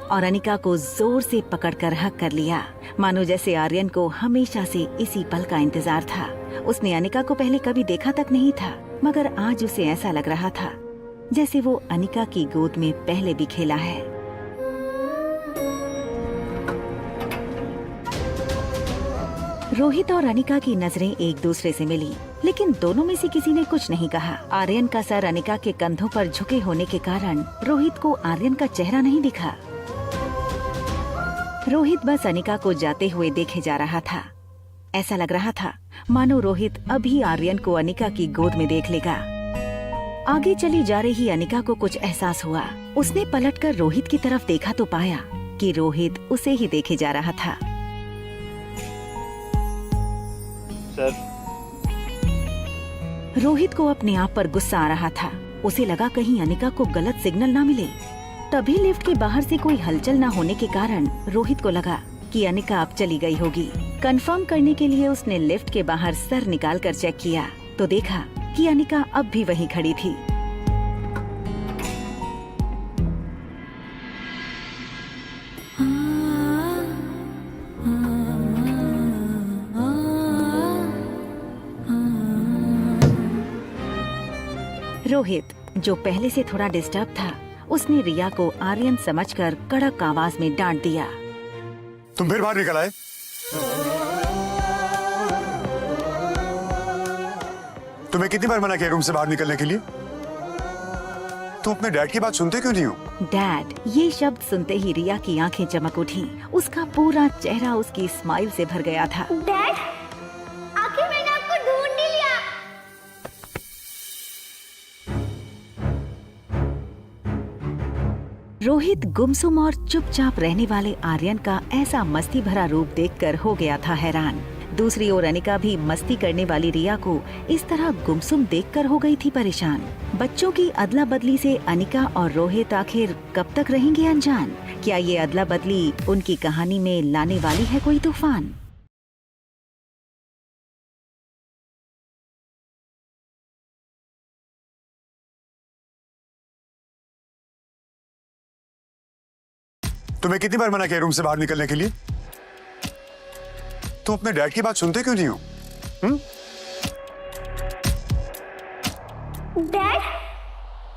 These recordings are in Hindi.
और अनिका को जोर से पकड़कर हक कर लिया, मानो जैसे आर्यन को हमेशा से इसी पल का इंतजार था। उसने अनिका को पहले कभी देखा तक नहीं था, मगर आज उसे ऐसा लग रहा था जैसे वो अनिका की गोद में पहले भी खेला है। रोहित और अनिका की नजरें एक दूसरे से मिली, लेकिन दोनों में से किसी ने कुछ नहीं कहा। आर्यन का सर अनिका के कंधों पर झुके होने के कारण रोहित को आर्यन का चेहरा नहीं दिखा। रोहित बस अनिका को जाते हुए देखे जा रहा था। ऐसा लग रहा था मानो रोहित अभी आर्यन को अनिका की गोद में देख लेगा। आगे चली जा रही अनिका को कुछ एहसास हुआ। उसने पलटकर रोहित की तरफ देखा तो पाया कि रोहित उसे ही देखे जा रहा था। सर। रोहित को अपने आप पर गुस्सा आ रहा था। उसे लगा कहीं अनिका को गलत सिग्नल ना मिले। तभी लिफ्ट के बाहर से कोई हलचल न होने के कारण रोहित को लगा कि अनिका अब चली गई होगी। कंफर्म करने के लिए उसने लिफ्ट के बाहर सर निकाल कर चेक किया तो देखा कि अनिका अब भी वहीं खड़ी थी। रोहित, जो पहले से थोड़ा डिस्टर्ब था, उसने रिया को आर्यन समझकर कड़क आवाज में डांट दिया। तुम फिर बाहर निकल आए? तुम्हें कितनी बार मना किया रूम से बाहर निकलने के लिए? तुम अपने डैड की बात सुनते क्यों नहीं हो? डैड, ये शब्द सुनते ही रिया की आंखें चमक उठी। उसका पूरा चेहरा उसकी स्माइल से भर गया था। डैड, आखिर मैंने आपको ढूंढ ही लिया। रोहित गुमसुम और चुपचाप रहने वाले आर्यन का ऐसा मस्ती भरा रूप देखकर हो गया था हैरान। दूसरी ओर अनिका भी मस्ती करने वाली रिया को इस तरह गुमसुम देखकर हो गई थी परेशान। बच्चों की अदला बदली से अनिका और रोहित आखिर कब तक रहेंगे अनजान? क्या ये अदला बदली उनकी कहानी में लाने वाली है कोई तूफान? तुम्हें कितनी बार मना किया रूम से बाहर निकलने के लिए? तुम अपने डैड की बात सुनते क्यों नहीं हो? डैड,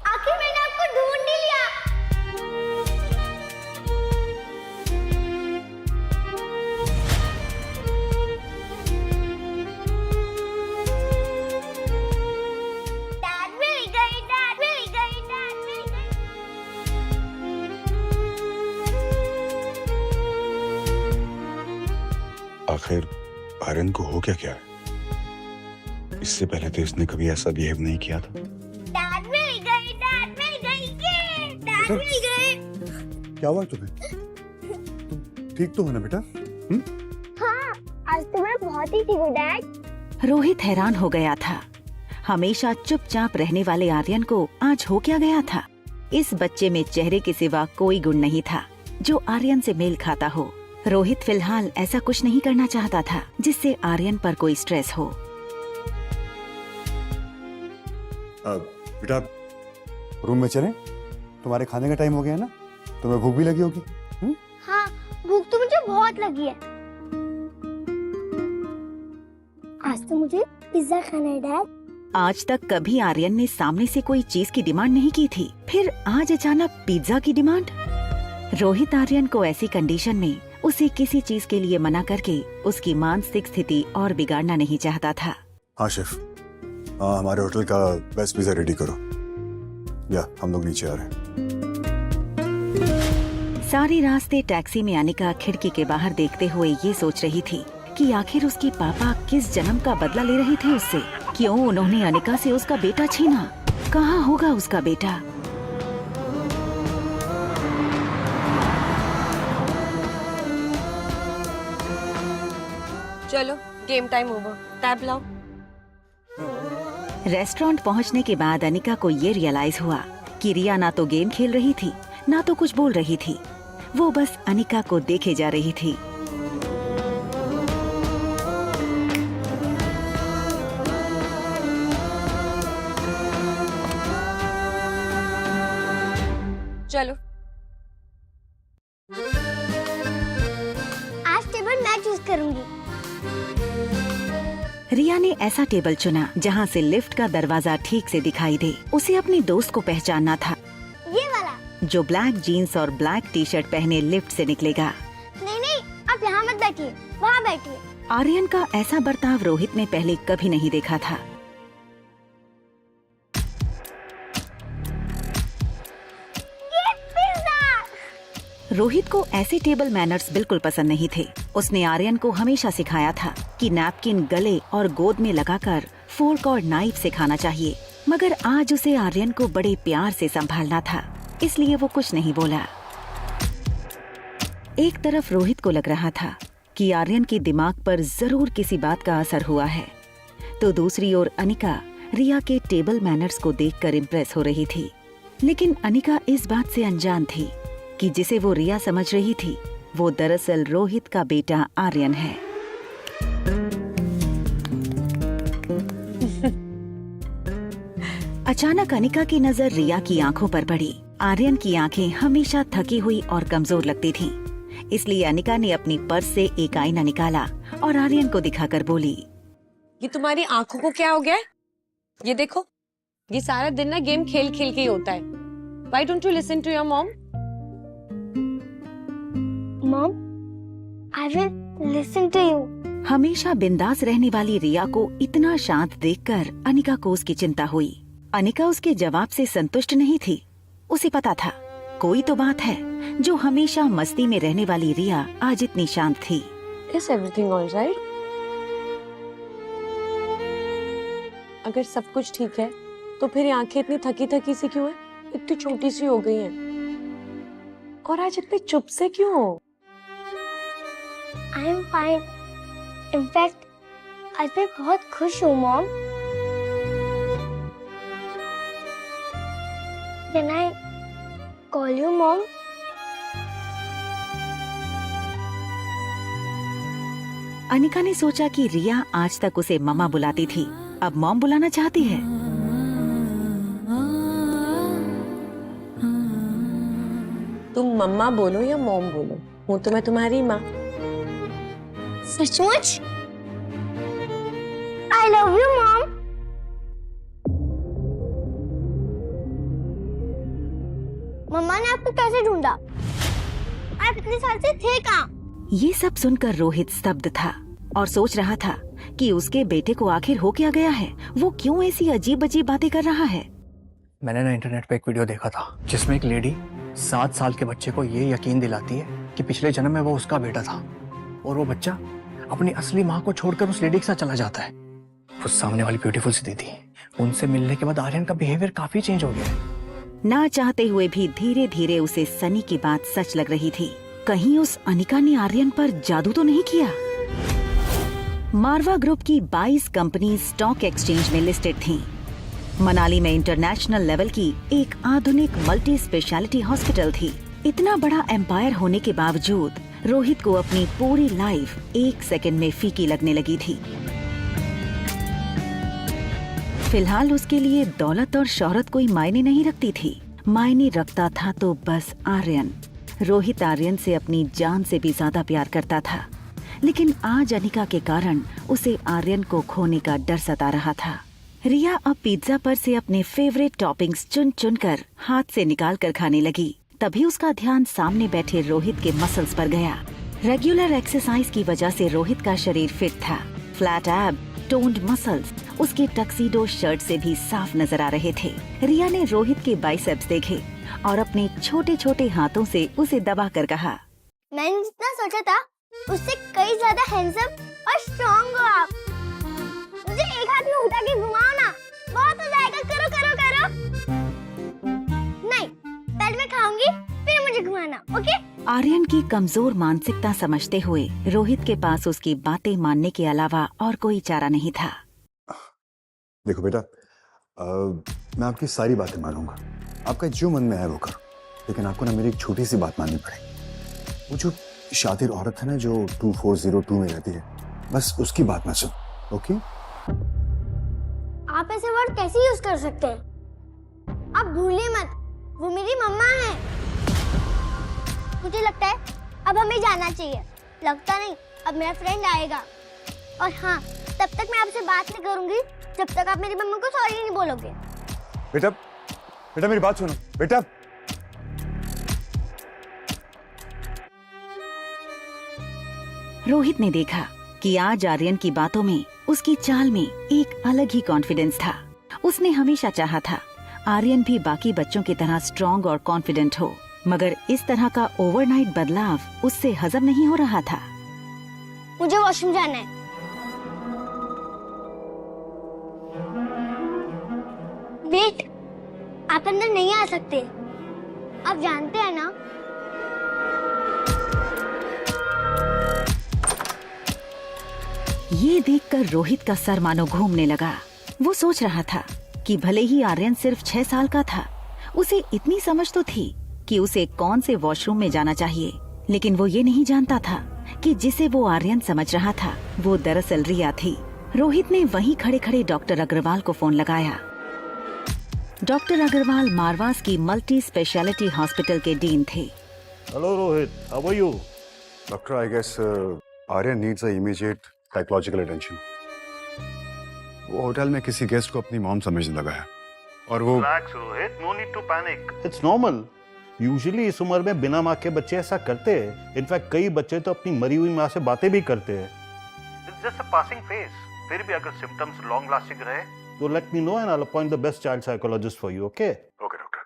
आखिर मैंने आपको ढूंढ ही लिया। डैड मिल गई, डैड मिल गई, डैड मिल गई। आखिर आर्यन को हो क्या है? इससे पहले तो इसने कभी ऐसा बिहेव नहीं किया था। डैड मिल गई, डैड मिल गई, ये डैड मिल गई। क्या हुआ तुम्हें? तुम ठीक तो हो ना बेटा? हाँ, आज तो मैं बहुत ही ठीक हूँ डैड। रोहित हैरान हो गया था। हमेशा चुपचाप रहने वाले आर्यन को आज हो क्या गया था? इस बच्चे में चेहरे के सिवा कोई गुण नहीं था जो आर्यन से मेल खाता हो। रोहित फिलहाल ऐसा कुछ नहीं करना चाहता था जिससे आर्यन पर कोई स्ट्रेस हो। बेटा, रूम में चलें? तुम्हारे खाने का टाइम हो गया है ना? तुम्हें भूख भी लगी होगी। हाँ, भूख तो मुझे बहुत लगी है। आज तो मुझे पिज्जा खाना है डैड। आज तक कभी आर्यन ने सामने से कोई चीज की डिमांड नहीं की थी, फिर आज अचानक पिज्जा की डिमांड। रोहित आर्यन को ऐसी कंडीशन में उसे किसी चीज के लिए मना करके उसकी मानसिक स्थिति और बिगाड़ना नहीं चाहता था। हाँ शेफ, हमारे होटल का बेस्ट पिज्जा रेडी करो। या हम लोग नीचे आ रहे हैं। सारे रास्ते टैक्सी में अनिका खिड़की के बाहर देखते हुए ये सोच रही थी कि आखिर उसके पापा किस जन्म का बदला ले रहे थे उससे। क्यों उन्होंने अनिका से उसका बेटा छीना? कहाँ होगा उसका बेटा? चलो, गेम टाइम ओवर। टैब लाओ। रेस्टोरेंट पहुंचने के बाद अनिका को ये रियलाइज हुआ कि रिया ना तो गेम खेल रही थी, ना तो कुछ बोल रही थी। वो बस अनिका को देखे जा रही थी। चलो। करूंगी। रिया ने ऐसा टेबल चुना जहाँ से लिफ्ट का दरवाजा ठीक से दिखाई दे। उसे अपने दोस्त को पहचानना था, ये वाला। जो ब्लैक जीन्स और ब्लैक टी शर्ट पहने लिफ्ट से निकलेगा। नहीं, आप यहाँ मत बैठिए, वहाँ बैठिए। आर्यन का ऐसा बर्ताव रोहित ने पहले कभी नहीं देखा था। ये पिज़्ज़ा। रोहित को ऐसे टेबल मैनर्स बिल्कुल पसंद नहीं थे। उसने आर्यन को हमेशा सिखाया था कि नैपकिन गले और गोद में लगाकर फोर्क और नाइफ से खाना चाहिए, मगर आज उसे आर्यन को बड़े प्यार से संभालना था, इसलिए वो कुछ नहीं बोला। एक तरफ रोहित को लग रहा था कि आर्यन के दिमाग पर जरूर किसी बात का असर हुआ है, तो दूसरी ओर अनिका रिया के टेबल मैनर्स को देखकर इम्प्रेस हो रही थी। लेकिन अनिका इस बात से अनजान थी कि जिसे वो रिया समझ रही थी वो दरअसल रोहित का बेटा आर्यन है। अचानक अनिका की नजर रिया की आंखों पर पड़ी। आर्यन की आंखें हमेशा थकी हुई और कमजोर लगती थीं, इसलिए अनिका ने अपनी पर्स से एक आईना निकाला और आर्यन को दिखाकर बोली, ये तुम्हारी आंखों को क्या हो गया है? ये देखो, ये सारा दिन ना गेम खेल खेल के ही होता है। Why don't you listen to your mom? Mom, I will listen to you. हमेशा बिंदास रहने वाली रिया को इतना शांत देखकर अनिका को उसकी चिंता हुई। अनिका उसके जवाब से संतुष्ट नहीं थी। उसे पता था कोई तो बात है जो हमेशा मस्ती में रहने वाली रिया आज इतनी शांत थी। Is everything all right? अगर सब कुछ ठीक है तो फिर ये आंखें इतनी थकी थकी सी क्यों है? इतनी छोटी सी हो गई हैं। और आज इतने चुप से क्यों हो? I am fine. In fact, आज मैं बहुत खुश हूँ, Mom. Can I call you Mom? Anika ने सोचा कि रिया आज तक उसे मम्मा बुलाती थी, अब मॉम बुलाना चाहती है। तुम मम्मा बोलो या मॉम बोलो, हूँ तो मैं तुम्हारी माँ। सचमुच? I love you, Mom. मम्मा ने आपको कैसे ढूंढा? आप इतने साल से थे कहाँ? ये सब सुनकर रोहित स्तब्ध था और सोच रहा था कि उसके बेटे को आखिर हो क्या गया है। वो क्यों ऐसी अजीब अजीब बातें कर रहा है। मैंने ना इंटरनेट पे एक वीडियो देखा था जिसमें एक लेडी 7 साल के बच्चे को ये यकीन दिलाती है कि पिछले जन्म में वो उसका बेटा था, और वो बच्चा अपनी असली माँ को छोड़कर उस लेडी के साथ चला जाता है। उस सामने वाली ब्यूटीफुल सी दीदी, उनसे मिलने के बाद आर्यन का बिहेवियर काफी चेंज हो गया है। ना चाहते हुए भी धीरे धीरे उसे सनी की बात सच लग रही थी। कहीं उस अनिका ने आर्यन पर जादू तो नहीं किया। मारवा ग्रुप की 22 कंपनी स्टॉक एक्सचेंज में लिस्टेड थीं। मनाली में इंटरनेशनल लेवल की एक आधुनिक मल्टी स्पेशलिटी हॉस्पिटल थी। इतना बड़ा एम्पायर होने के बावजूद रोहित को अपनी पूरी लाइफ 1 सेकंड में फीकी लगने लगी थी। फिलहाल उसके लिए दौलत और शोहरत कोई मायने नहीं रखती थी। मायने रखता था तो बस आर्यन। रोहित आर्यन से अपनी जान से भी ज्यादा प्यार करता था, लेकिन आज अनिका के कारण उसे आर्यन को खोने का डर सता रहा था। रिया अब पिज्जा पर से अपने फेवरेट टॉपिंग्स चुन चुन कर हाथ से निकाल कर खाने लगी। तभी उसका ध्यान सामने बैठे रोहित के मसल्स पर गया। रेगुलर एक्सरसाइज की वजह से रोहित का शरीर फिट था। फ्लैट एब, टोन्ड मसल्स उसके टक्सीडो शर्ट से भी साफ नजर आ रहे थे। रिया ने रोहित के बाइसेप्स देखे और अपने छोटे छोटे हाथों से उसे दबा कर कहा, मैंने जितना सोचा था उससे कई ज्यादा हैंडसम और स्ट्रॉन्ग हो आप। मुझे एक हाथ में उठा के घुमाओ ना, बहुत हो जाएगा। करो करो करो। नहीं, पहले मैं खाऊंगी फिर मुझे घुमाना, ओके? आर्यन की कमजोर मानसिकता समझते हुए रोहित के पास उसकी बातें मानने के अलावा और कोई चारा नहीं था। देखो बेटा, मैं आपकी सारी बातें मानूंगा, आपका जो मन में है वो करो, लेकिन आपको ना मेरी एक छोटी सी बात माननी पड़ेगी। वो जो शातिर औरत है ना जो 2402 में रहती है, बस उसकी बात ना सुनो, ओके? आप ऐसे वर्ड कैसे यूज कर सकते हैं? आप भूलिए मत, वो मेरी मम्मा है। मुझे लगता है अब हमें जाना चाहिए। लगता नहीं, अब मेरा फ्रेंड आएगा। और हाँ, तब तक मैं आपसे बात नहीं करूंगी जब तक आप मेरी मम्मा को सॉरी नहीं बोलोगे। बेटा बेटा मेरी बात सुनो बेटा। रोहित ने देखा कि आज आर्यन की बातों में, उसकी चाल में एक अलग ही कॉन्फिडेंस था। उसने हमेशा चाहा था आर्यन भी बाकी बच्चों की तरह स्ट्रॉन्ग और कॉन्फिडेंट हो, मगर इस तरह का ओवरनाइट बदलाव उससे हजम नहीं हो रहा था। मुझे वॉशरूम जाना है। वेट, आप अंदर नहीं आ सकते। आप जानते हैं ना? ये देखकर रोहित का सर मानो घूमने लगा। वो सोच रहा था कि भले ही आर्यन सिर्फ 6 साल का था, उसे इतनी समझ तो थी कि उसे कौन से वॉशरूम में जाना चाहिए, लेकिन वो ये नहीं जानता था कि जिसे वो आर्यन समझ रहा था वो दरअसल रिया थी। रोहित ने वहीं खड़े खड़े डॉक्टर अग्रवाल को फोन लगाया। डॉक्टर अग्रवाल मारवास की मल्टी स्पेशलिटी हॉस्पिटल के डीन थे। Hello Rohit, how are you? Doctor, I guess Aryan needs a immediate psychological attention. वो होटल में किसी गेस्ट को अपनी मॉम समझने लगा है और वो relax Rohit, no need to panic, it's normal. Usually इस उम्र में बिना माँ के बच्चे ऐसा करते हैं। इनफैक्ट कई बच्चे तो अपनी मरी हुई माँ से बातें भी करते हैं। It's just a passing phase. फिर भी अगर सिम्टम्स लॉन्ग लास्टिंग रहे तो let me know and I will appoint the best child psychologist for you. Okay okay doctor,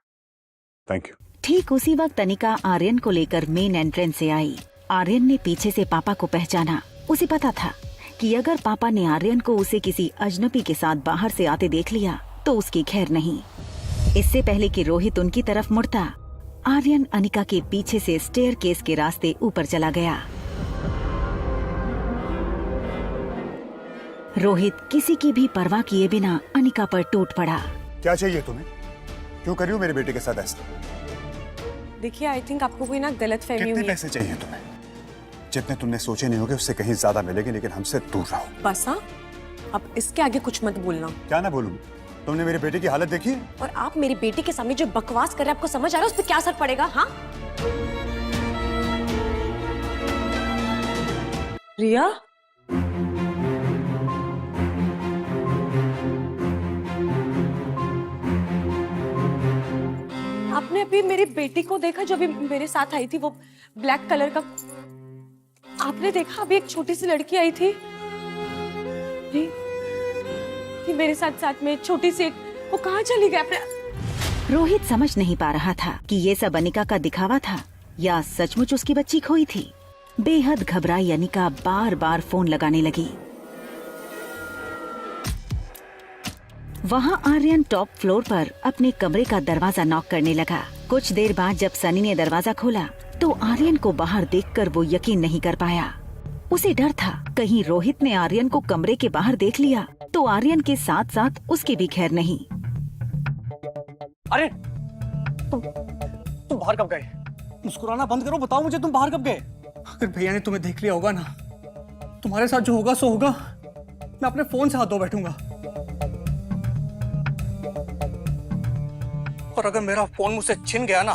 thank you. ठीक उसी वक्त अनिका आर्यन को लेकर मेन एंट्रेंस से आई। आर्यन ने पीछे से पापा को पहचाना। उसे पता था कि अगर पापा ने आर्यन को उसे किसी अजनबी के साथ बाहर से आते देख लिया तो उसकी खैर नहीं। इससे पहले कि रोहित उनकी तरफ मुड़ता, आर्यन अनिका के पीछे से स्टेयरकेस के रास्ते ऊपर चला गया। रोहित किसी की भी परवाह किए बिना अनिका पर टूट पड़ा। क्या चाहिए तुम्हें? क्यों कर रही हो मेरे बेटे के साथ ऐसा? देखिए, आई थिंक आपको कोई ना गलतफहमी कितने हुई है। पैसे चाहिए तुम्हें? जितने तुमने सोचे नहीं होगे उससे कहीं ज्यादा मिलेंगे, लेकिन हमसे दूर रहो। बस हाँ, अब इसके आगे कुछ मत बोलना। क्या ना बोलूं? तुमने मेरे बेटे की हालत देखी है? और आप मेरी बेटी के सामने जो बकवास कर रहे हैं, आपको समझ आ रहा है उस पर क्या असर पड़ेगा? हाँ रिया, आपने अभी मेरी बेटी को देखा जो अभी मेरे साथ आई थी, वो ब्लैक कलर का? आपने देखा अभी एक छोटी सी लड़की आई थी ये मेरे साथ साथ में छोटी सी, वो कहाँ चली गई? आपने रोहित समझ नहीं पा रहा था कि ये सब अनिका का दिखावा था या सचमुच उसकी बच्ची खोई थी। बेहद घबराई अनिका बार बार फोन लगाने लगी। वहाँ आर्यन टॉप फ्लोर पर अपने कमरे का दरवाजा नॉक करने लगा। कुछ देर बाद जब सनी ने दरवाजा खोला तो आर्यन को बाहर देखकर वो यकीन नहीं कर पाया। उसे डर था कहीं रोहित ने आर्यन को कमरे के बाहर देख लिया तो आर्यन के साथ साथ उसकी भी खैर नहीं। अरे तुम बाहर कब गए? मुस्कुराना बंद करो, बताओ मुझे तुम बाहर कब गए? अगर भैया ने तुम्हें देख लिया होगा ना, तुम्हारे साथ जो होगा सो होगा। मैं अपने फोन से हाथ धो बैठूंगा। और अगर मेरा फोन मुझसे छिन गया ना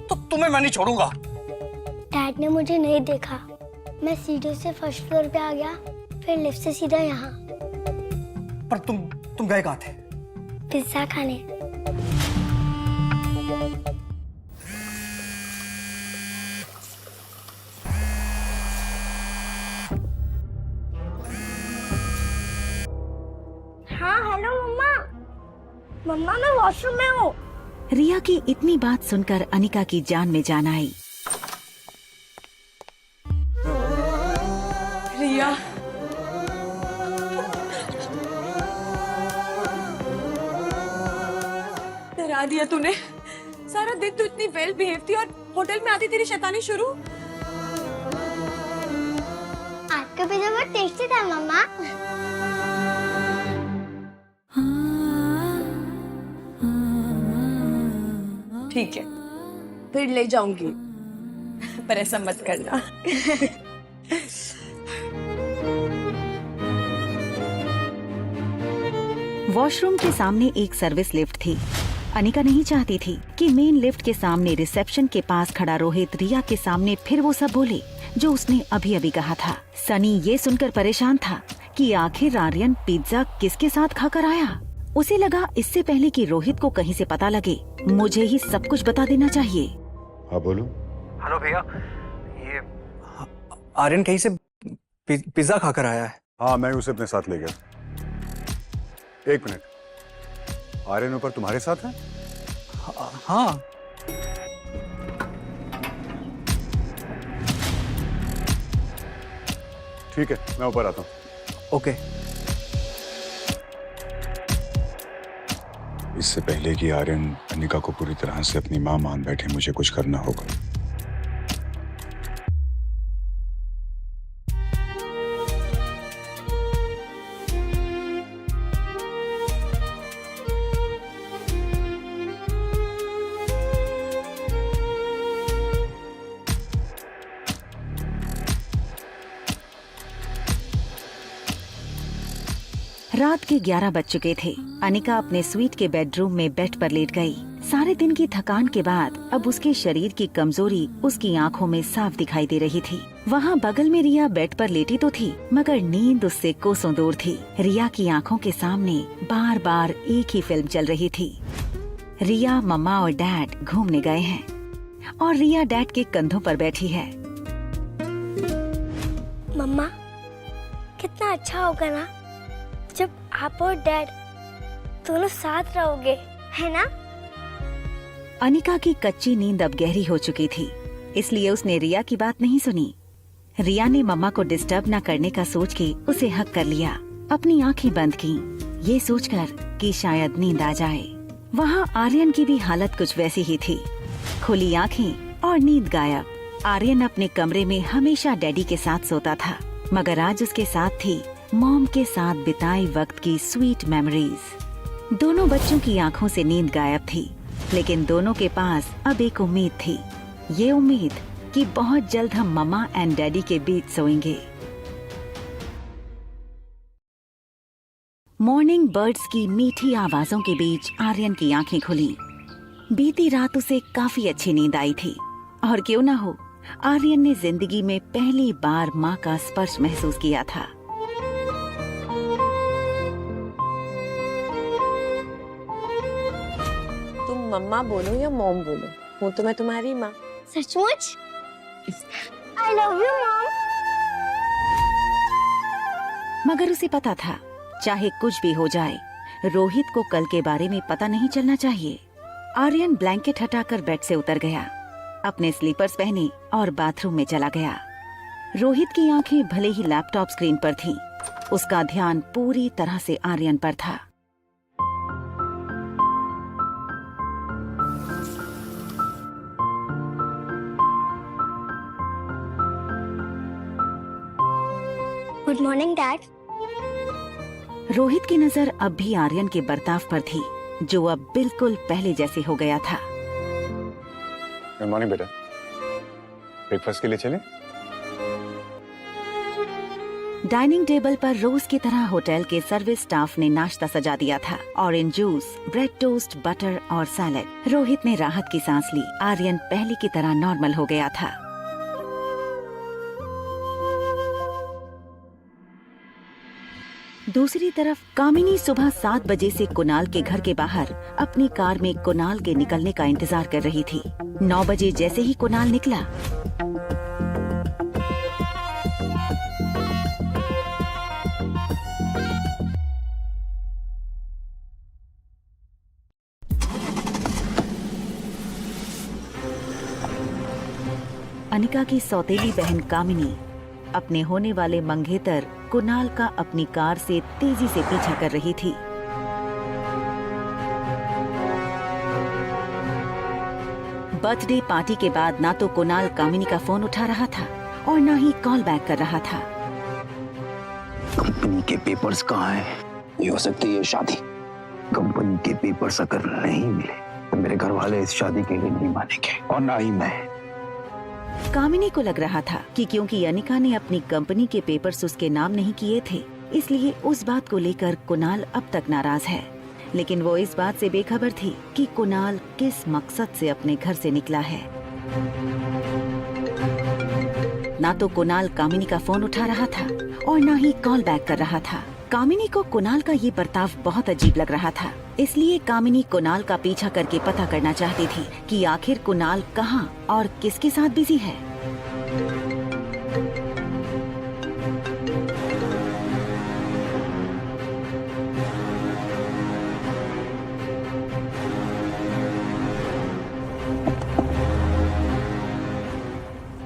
तो तुम्हें मैं नहीं छोड़ूंगा। डैड ने मुझे नहीं देखा। मैं सीढ़ी से फर्स्ट फ्लोर पे आ गया, फिर लिफ्ट से सीधा यहाँ। पर तुम गए कहाँ थे? पिज्जा खाने। हाँ हेलो मम्मा। मम्मा मैं वॉशरूम में हूँ। रिया की इतनी बात सुनकर अनिका की जान में जान आई। रिया, डरा दिया तूने। सारा दिन तू इतनी वेल बिहेव थी और होटल में आती तेरी शैतानी शुरू। आपका पिज्जा बहुत टेस्टी था मम्मा। ठीक है, फिर ले जाऊंगी, पर ऐसा मत करना। वॉशरूम के सामने एक सर्विस लिफ्ट थी। अनिका नहीं चाहती थी कि मेन लिफ्ट के सामने रिसेप्शन के पास खड़ा रोहित रिया के सामने फिर वो सब बोले जो उसने अभी अभी कहा था। सनी ये सुनकर परेशान था कि आखिर आर्यन पिज्जा किसके साथ खाकर आया। उसे लगा इससे पहले कि रोहित को कहीं से पता लगे, मुझे ही सब कुछ बता देना चाहिए। हाँ बोलो। हेलो भैया, ये आर्यन कहीं से पिज्जा खाकर आया है। हाँ मैं उसे अपने साथ ले गया। एक मिनट, आर्यन ऊपर तुम्हारे साथ है? हाँ। ठीक है, मैं ऊपर आता हूँ। ओके। इससे पहले कि आर्यन अनिका को पूरी तरह से अपनी मां मान बैठे, मुझे कुछ करना होगा। रात के 11 बज चुके थे। अनिका अपने स्वीट के बेडरूम में बेड पर लेट गई। सारे दिन की थकान के बाद अब उसके शरीर की कमजोरी उसकी आंखों में साफ दिखाई दे रही थी। वहाँ बगल में रिया बेड पर लेटी तो थी, मगर नींद उससे कोसों दूर थी। रिया की आंखों के सामने बार बार एक ही फिल्म चल रही थी। रिया, मम्मा और डैड घूमने गए हैं और रिया डैड के कंधों पर बैठी है। मम्मा, कितना अच्छा होगा ना जब आप और डैड दोनों साथ रहोगे, है ना? अनिका की कच्ची नींद अब गहरी हो चुकी थी, इसलिए उसने रिया की बात नहीं सुनी। रिया ने मम्मा को डिस्टर्ब न करने का सोच के उसे हक कर लिया। अपनी आंखें बंद की, ये सोचकर कि शायद नींद आ जाए। वहाँ आर्यन की भी हालत कुछ वैसी ही थी, खुली आंखें और नींद गायब। आर्यन अपने कमरे में हमेशा डैडी के साथ सोता था, मगर आज उसके साथ थी मॉम के साथ बिताए वक्त की स्वीट मेमोरीज। दोनों बच्चों की आंखों से नींद गायब थी, लेकिन दोनों के पास अब एक उम्मीद थी। ये उम्मीद कि बहुत जल्द हम मम्मा एंड डैडी के बीच सोएंगे। मॉर्निंग बर्ड्स की मीठी आवाजों के बीच आर्यन की आंखें खुली। बीती रात उसे काफी अच्छी नींद आई थी, और क्यों ना हो, आर्यन ने जिंदगी में पहली बार माँ का स्पर्श महसूस किया था। तुम मम्मा बोलो या मॉम बोलो, हूँ तो मैं तुम्हारी माँ। सचमुच? I love you, mom. मगर उसे पता था, चाहे कुछ भी हो जाए, रोहित को कल के बारे में पता नहीं चलना चाहिए। आर्यन ब्लैंकेट हटाकर बेड से उतर गया, अपने स्लीपर्स पहने और बाथरूम में चला गया। रोहित की आंखें भले ही लैपटॉप स्क्रीन पर थीं, उसका ध्यान पूरी तरह से आर्यन पर था। Good morning dad. रोहित की नजर अब भी आर्यन के बर्ताव पर थी, जो अब बिल्कुल पहले जैसे हो गया था। गुड मॉर्निंग बेटा, ब्रेकफास्ट के लिए चलें? डाइनिंग टेबल पर रोज की तरह होटल के सर्विस स्टाफ ने नाश्ता सजा दिया था। Orange juice, bread toast, butter और सैलेड। रोहित ने राहत की सांस ली। आर्यन पहले की तरह नॉर्मल हो गया था। दूसरी तरफ कामिनी सुबह 7 बजे से कुणाल के घर के बाहर अपनी कार में कुणाल के निकलने का इंतजार कर रही थी। 9 बजे जैसे ही कुणाल निकला, अनिका की सौतेली बहन कामिनी अपने होने वाले मंगेतर कुणाल का अपनी कार से तेजी से पीछा कर रही थी। बर्थडे पार्टी के बाद ना तो कुणाल कामिनी का फोन उठा रहा था और ना ही कॉल बैक कर रहा था। कंपनी के पेपर्स कहाँ हैं? ये हो सकती है शादी। कंपनी के पेपर्स अगर नहीं मिले तो मेरे घर वाले इस शादी के लिए नहीं मानेंगे, और ना ही मैं। कामिनी को लग रहा था कि क्योंकि अनिका ने अपनी कंपनी के पेपर्स उसके नाम नहीं किए थे, इसलिए उस बात को लेकर कुणाल अब तक नाराज है। लेकिन वो इस बात से बेखबर थी कि कुणाल किस मकसद से अपने घर से निकला है। ना तो कुणाल कामिनी का फोन उठा रहा था और ना ही कॉल बैक कर रहा था। कामिनी को कुणाल का ये बर्ताव बहुत अजीब लग रहा था, इसलिए कामिनी कुणाल का पीछा करके पता करना चाहती थी कि आखिर कुणाल कहाँ और किसके साथ बिजी है।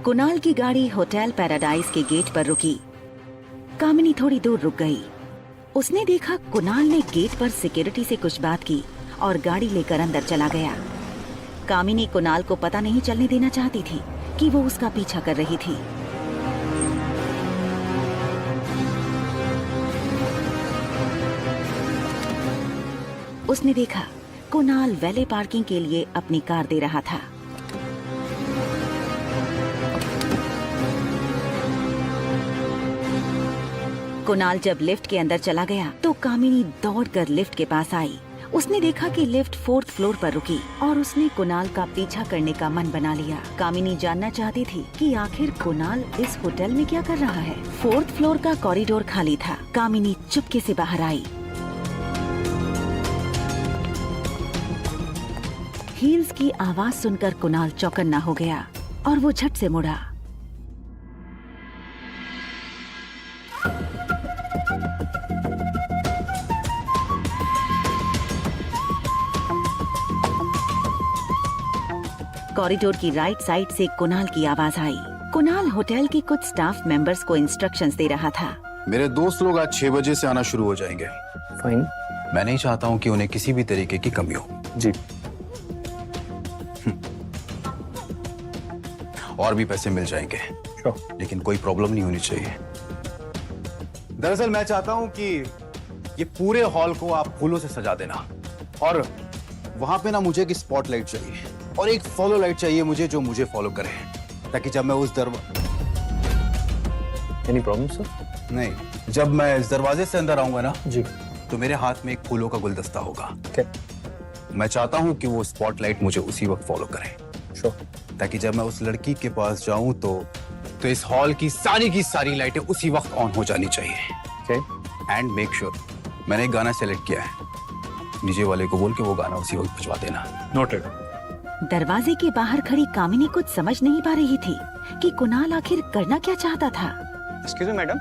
कुणाल की गाड़ी होटल पैराडाइज के गेट पर रुकी। कामिनी थोड़ी दूर रुक गई। उसने देखा कुणाल ने गेट पर सिक्योरिटी से कुछ बात की और गाड़ी लेकर अंदर चला गया। कामिनी कुणाल को पता नहीं चलने देना चाहती थी कि वो उसका पीछा कर रही थी। उसने देखा कुणाल वैले पार्किंग के लिए अपनी कार दे रहा था। कुणाल जब लिफ्ट के अंदर चला गया तो कामिनी दौड़कर लिफ्ट के पास आई। उसने देखा कि लिफ्ट 4th फ्लोर पर रुकी और उसने कुणाल का पीछा करने का मन बना लिया। कामिनी जानना चाहती थी कि आखिर कुणाल इस होटल में क्या कर रहा है। 4th फ्लोर का कॉरिडोर खाली था। कामिनी चुपके से बाहर आई। हील्स की आवाज सुनकर कुणाल चौकन्ना हो गया और वो झट से मुड़ा। कॉरिडोर की राइट साइड से कुणाल की आवाज आई। कुणाल होटल के कुछ स्टाफ मेंबर्स को इंस्ट्रक्शंस दे रहा था। मेरे दोस्त लोग आज 6 बजे से आना शुरू हो जाएंगे। फाइन। मैं नहीं चाहता हूँ कि उन्हें किसी भी तरीके की कमी हो। जी। और भी पैसे मिल जाएंगे, लेकिन कोई प्रॉब्लम नहीं होनी चाहिए। दरअसल मैं चाहता हूँ कि ये पूरे हॉल को आप फूलों से सजा देना, और वहां पे ना मुझे एक स्पॉटलाइट चाहिए और एक फॉलो लाइट चाहिए मुझे, जो मुझे फॉलो करे, ताकि जब मैं उस एनी प्रॉब्लम सर? नहीं, जब मैं इस दरवाजे से अंदर आऊंगा ना जी, तो मेरे हाथ में एक फूलों का गुलदस्ता होगा। okay. मैं चाहता हूँ कि वो स्पॉटलाइट मुझे उसी वक्त फॉलो करे, ताकि जब मैं उस लड़की के पास जाऊं तो इस हॉल की सारी लाइटें उसी वक्त ऑन हो जानी चाहिए। एंड मेक श्योर, मैंने एक गाना सेलेक्ट किया है, डीजे वाले को बोल के वो गाना उसी वक्त बजवा देना। नोटेड। दरवाजे के बाहर खड़ी कामिनी कुछ समझ नहीं पा रही थी कि कुणाल आखिर करना क्या चाहता था। एक्सक्यूज मी मैडम,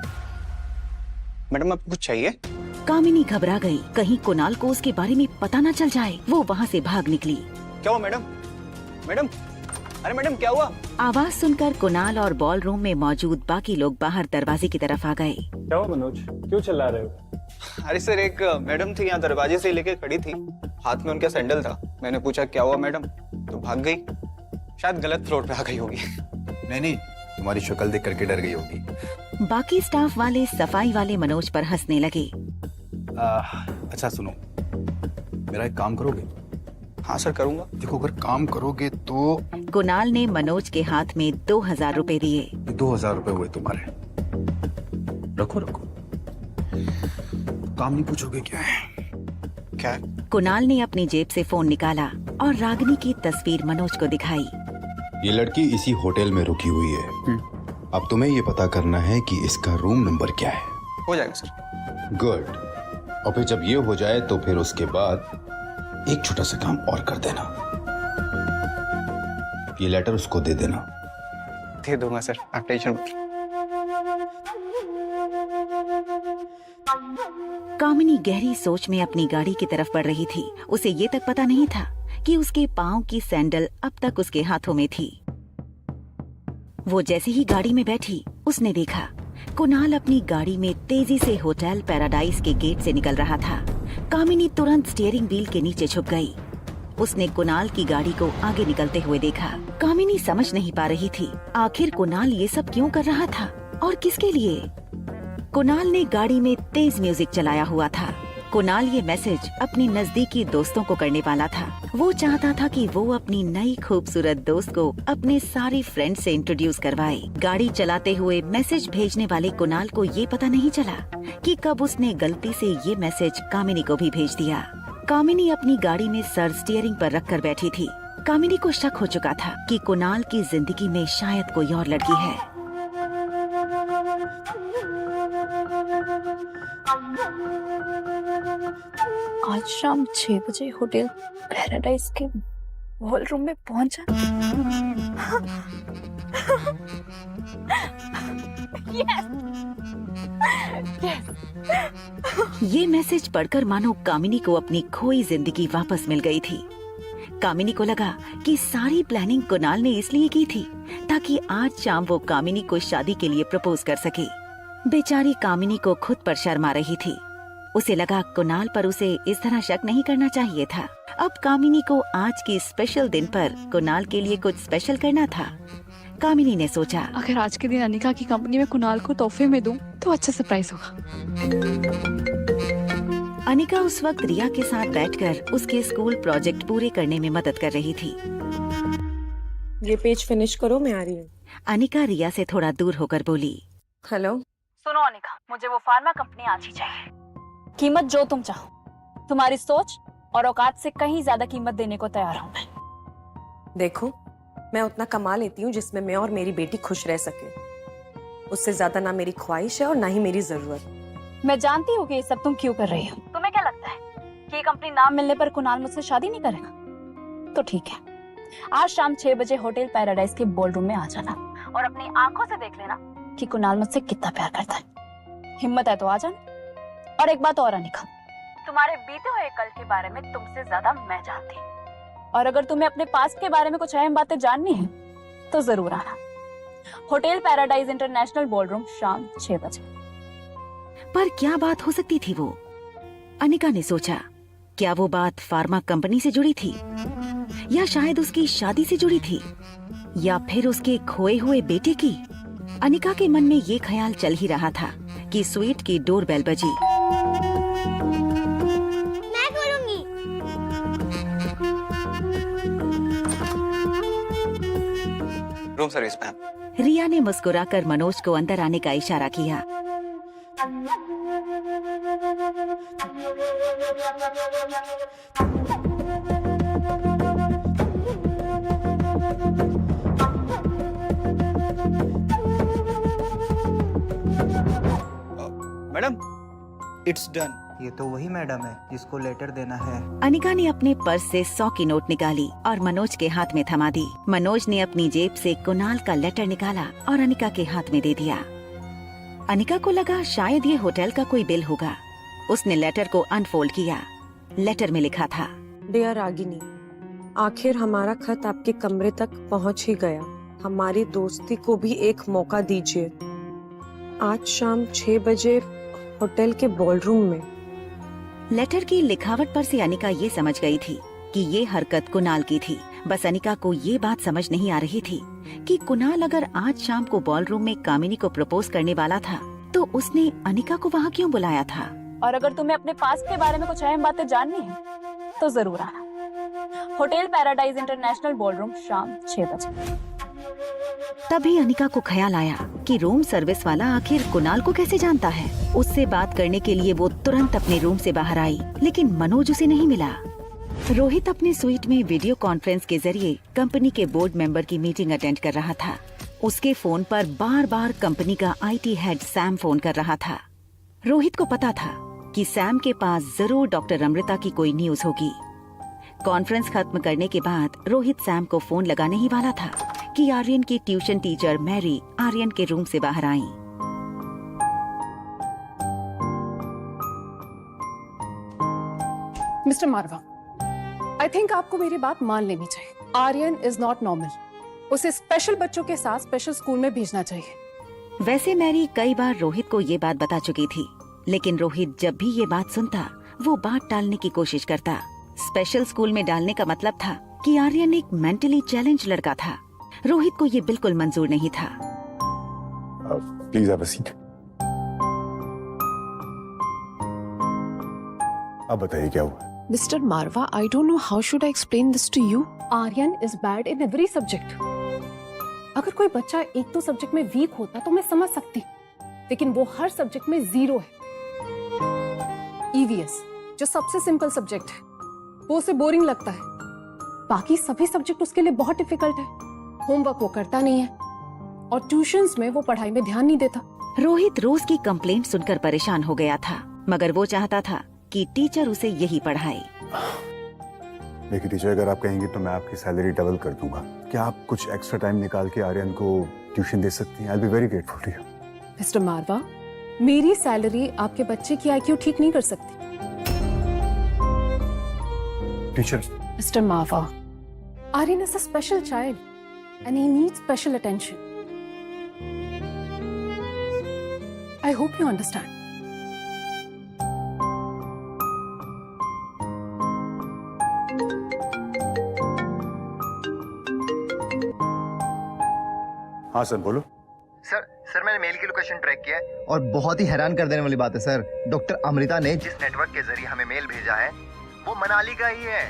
मैडम आपको कुछ चाहिए? कामिनी घबरा गई, कहीं कुणाल को उसके बारे में पता न चल जाए। वो वहाँ से भाग निकली। क्या हुआ मैडम? मैडम, अरे मैडम क्या हुआ? आवाज सुनकर कुणाल और बॉल रूम में मौजूद बाकी लोग बाहर दरवाजे की तरफ आ गए। क्या हुआ मनोज, क्यों चिल्ला रहे हो? अरे सर, एक मैडम थी यहाँ दरवाजे से लेके खड़ी थी, हाथ में उनका सैंडल था। मैंने पूछा क्या हुआ मैडम, तो भाग गई। शायद गलत फ्लोर पे आ गई होगी। नहीं, तुम्हारी शक्ल देख करके डर गई होगी। बाकी स्टाफ वाले सफाई वाले मनोज पर हंसने लगे। अच्छा सुनो, मेरा एक काम करोगे? हाँ सर करूंगा। देखो, अगर काम करोगे तो कुणाल ने मनोज के हाथ में 2000 रुपए दिए। 2000 रुपए हुए तुम्हारे। रखो। काम नहीं पूछोगे क्या है? क्या है? कुणाल ने अपनी जेब से फोन निकाला और रागिनी की तस्वीर मनोज को दिखाई। ये लड़की इसी होटल में रुकी हुई है। अब तुम्हें ये पता करना है कि इसका रूम नंबर क्या है। हो जाएगा सर। गुड। और फिर जब ये हो जाए तो फिर उसके बाद एक छोटा सा काम और कर देना। ये लेटर उसको दे देना। दे दूंगा सर, आप टेंशन मत। कामिनी गहरी सोच में अपनी गाड़ी की तरफ बढ़ रही थी। उसे ये तक पता नहीं था कि उसके पाँव की सैंडल अब तक उसके हाथों में थी। वो जैसे ही गाड़ी में बैठी, उसने देखा कुणाल अपनी गाड़ी में तेजी से होटल पैराडाइज के गेट से निकल रहा था। कामिनी तुरंत स्टीयरिंग व्हील के नीचे छुप गई। उसने कुणाल की गाड़ी को आगे निकलते हुए देखा। कामिनी समझ नहीं पा रही थी आखिर कुणाल ये सब क्यों कर रहा था और किसके लिए। कुणाल ने गाड़ी में तेज म्यूजिक चलाया हुआ था। कुणाल ये मैसेज अपनी नजदीकी दोस्तों को करने वाला था। वो चाहता था कि वो अपनी नई खूबसूरत दोस्त को अपने सारे फ्रेंड से इंट्रोड्यूस करवाए। गाड़ी चलाते हुए मैसेज भेजने वाले कुणाल को ये पता नहीं चला कि कब उसने गलती से ये मैसेज कामिनी को भी भेज दिया। कामिनी अपनी गाड़ी में सर स्टीयरिंग पर रखकर बैठी थी। कामिनी को शक हो चुका था कि कुणाल की जिंदगी में शायद कोई और लड़की है। आज शाम 6 बजे होटल पैराडाइज के हॉल रूम में पहुंचा। ये मैसेज पढ़कर मानो कामिनी को अपनी खोई जिंदगी वापस मिल गई थी। कामिनी को लगा कि सारी प्लानिंग कुणाल ने इसलिए की थी ताकि आज शाम वो कामिनी को शादी के लिए प्रपोज कर सके। बेचारी कामिनी को खुद पर शर्म आ रही थी। उसे लगा कुणाल पर उसे इस तरह शक नहीं करना चाहिए था। अब कामिनी को आज के स्पेशल दिन पर कुणाल के लिए कुछ स्पेशल करना था। कामिनी ने सोचा, अगर आज के दिन अनिका की कंपनी में कुणाल को तोहफे में दूं तो अच्छा सरप्राइज होगा। अनिका उस वक्त रिया के साथ बैठकर उसके स्कूल प्रोजेक्ट पूरे करने में मदद कर रही थी। ये पेज फिनिश करो, मैं आ रही हूँ। अनिका रिया से थोड़ा दूर होकर बोली, हेलो। सुनो अनिका, मुझे वो फार्मा कंपनी आज ही चाहिए। कीमत जो तुम चाहो। तुम्हारी सोच और औकात से कहीं ज्यादा कीमत देने को तैयार हूँ मैं। देखो, मैं उतना कमा लेती हूँ जिसमें मैं और मेरी बेटी खुश रह सके। उससे ज्यादा ना मेरी ख्वाहिश है और ना ही मेरी जरूरत। मैं जानती हूँ कि ये सब तुम क्यों कर रही हो। तुम्हें क्या लगता है कि ये कंपनी नाम मिलने पर कुणाल मुझसे शादी नहीं करेगा? तो ठीक है, आज शाम 6 बजे होटल पैराडाइज के बॉल रूम में आ जाना और अपनी आंखों से देख लेना कि कुणाल मुझसे कितना प्यार करता है। हिम्मत है तो आ जाना। और एक बात और अनिका, तुम्हारे बीते हुए कल के बारे में तुमसे ज्यादा मैं जानती हूँ। और अगर तुम्हें अपने पास्ट के बारे में कुछ अहम बातें जाननी है तो जरूर आना। होटल पैराडाइज इंटरनेशनल बॉलरूम शाम 6 बजे। पर क्या बात हो सकती थी वो? अनिका ने सोचा, क्या वो बात फार्मा कंपनी से जुड़ी थी, या शायद उसकी शादी से जुड़ी थी, या फिर उसके खोए हुए बेटे की? अनिका के मन में ये ख्याल चल ही रहा था कि स्वीट की डोरबेल बजी। मैं करूंगी। Room service ma'am. रिया ने मुस्कुराकर मनोज को अंदर आने का इशारा किया। Madam, it's done. ये तो वही मैडम है जिसको लेटर देना है। अनिका ने अपने पर्स से 100 की नोट निकाली और मनोज के हाथ में थमा दी। मनोज ने अपनी जेब से कुणाल का लेटर निकाला और अनिका के हाथ में दे दिया। अनिका को लगा शायद ये होटल का कोई बिल होगा। उसने लेटर को अनफोल्ड किया। लेटर में लिखा था, डियर रागिनी, आखिर हमारा खत आपके कमरे तक पहुंच ही गया। हमारी दोस्ती को भी एक मौका दीजिए। आज शाम 6 बजे होटल के बॉलरूम में। लेटर की लिखावट पर से अनिका ये समझ गई थी कि ये हरकत कुणाल की थी। बस अनिका को ये बात समझ नहीं आ रही थी कि कुणाल अगर आज शाम को बॉलरूम में कामिनी को प्रपोज करने वाला था तो उसने अनिका को वहाँ क्यों बुलाया था। और अगर तुम्हें अपने पास्ट के बारे में कुछ अहम बातें जाननी है तो जरूर आना। होटल पैराडाइज इंटरनेशनल बॉलरूम शाम 6 बजे। तभी अनिका को ख्याल आया कि रूम सर्विस वाला आखिर कुणाल को कैसे जानता है। उससे बात करने के लिए वो तुरंत अपने रूम से बाहर आई, लेकिन मनोज उसे नहीं मिला। रोहित अपने स्वीट में वीडियो कॉन्फ्रेंस के जरिए कंपनी के बोर्ड मेंबर की मीटिंग अटेंड कर रहा था। उसके फोन पर बार बार कंपनी का IT हेड सैम फोन कर रहा था। रोहित को पता था कि सैम के पास जरूर डॉक्टर अमृता की कोई न्यूज होगी। कॉन्फ्रेंस खत्म करने के बाद रोहित सैम को फोन लगाने ही वाला था कि आर्यन की ट्यूशन टीचर मैरी आर्यन के रूम से बाहर आई। मिस्टर मारवा, आई थिंक आपको मेरी बात मान लेनी चाहिए। Aryan is not normal. उसे स्पेशल बच्चों के साथ स्पेशल स्कूल में भेजना चाहिए। वैसे मैरी कई बार रोहित को ये बात बता चुकी थी, लेकिन रोहित जब भी ये बात सुनता वो बात टालने की कोशिश करता। स्पेशल स्कूल में डालने का मतलब था कि आर्यन एक मेंटली चैलेंज लड़का था। रोहित को ये बिल्कुल मंजूर नहीं था। Please have a seat. अब बताइए क्या हुआ? Mister Marwa, I don't know how should I explain this to you. Aryan is bad in every subject. अगर कोई बच्चा एक दो सब्जेक्ट में वीक होता तो मैं समझ सकती, लेकिन वो हर सब्जेक्ट में 0 है। EVS जो सबसे सिंपल सब्जेक्ट है वो उसे बोरिंग लगता है। बाकी सभी सब्जेक्ट उसके लिए बहुत डिफिकल्ट है। होमवर्क वो करता नहीं है और ट्यूशंस में वो पढ़ाई में ध्यान नहीं देता। रोहित रोज की कंप्लेंट सुनकर परेशान हो गया था, मगर वो चाहता था कि टीचर उसे यही पढ़ाए। देखिए टीचर, अगर आप कहेंगे तो मैं आपकी सैलरी डबल कर दूंगा। क्या आप कुछ एक्स्ट्रा टाइम निकाल के आर्यन को ट्यूशन दे सकती हैं? I will be very grateful to you. Mr Marwah, मेरी सैलरी आपके बच्चे की IQ ठीक नहीं कर सकती। Teacher, mister Marwa, Aryan is a special child and he needs special attention. I hope you understand. हाँ सर बोलो। सर मैंने मेल की लोकेशन ट्रैक किया है और बहुत ही हैरान कर देने वाली बात है सर, डॉक्टर अमृता ने जिस नेटवर्क के जरिए हमें मेल भेजा है वो मनाली का ही है।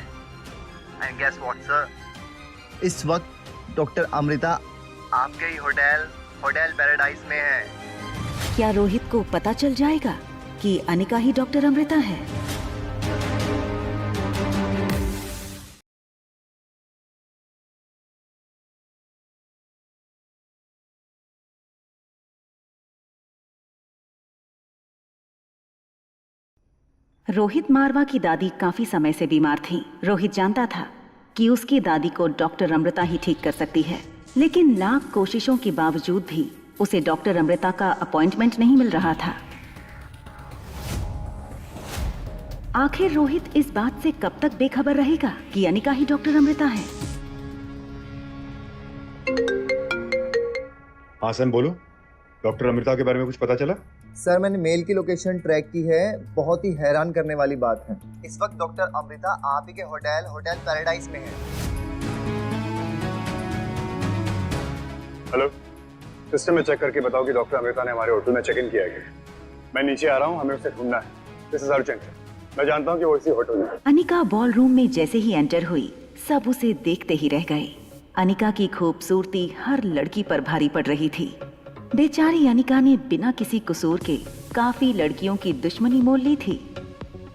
एंड गेस व्हाट सर, इस वक्त डॉक्टर अमृता आपके ही होटल पैराडाइज में है। क्या रोहित को पता चल जाएगा कि अनिका ही डॉक्टर अमृता है? रोहित मारवा की दादी काफी समय से बीमार थी। रोहित जानता था कि उसकी दादी को डॉक्टर अमृता ही ठीक कर सकती है, लेकिन लाख कोशिशों के बावजूद भी उसे डॉक्टर अमृता का अपॉइंटमेंट नहीं मिल रहा था। आखिर रोहित इस बात से कब तक बेखबर रहेगा कि अनिका ही डॉक्टर अमृता है? हाँ सर बोलो, डॉक्टर अमृता के बारे में कुछ पता चला? सर मैंने मेल की लोकेशन ट्रैक की है, बहुत ही हैरान करने वाली बात है। इस वक्त डॉक्टर अमृता आप ही के होटल पैराडाइज में है। हेलो, सिस्टम में चेक करके बताओ कि डॉक्टर अमृता ने हमारे होटल में चेक इन किया है। मैं नीचे आ रहा हूँ, हमें उसे ढूंढना है। This is urgent. मैं जानता हूँ कि वो इसी होटल में है। अनिका बॉल रूम में जैसे ही एंटर हुई, सब उसे देखते ही रह गए। अनिका की खूबसूरती हर लड़की पर भारी पड़ रही थी। बेचारी अनिका ने बिना किसी कसूर के काफी लड़कियों की दुश्मनी मोल ली थी।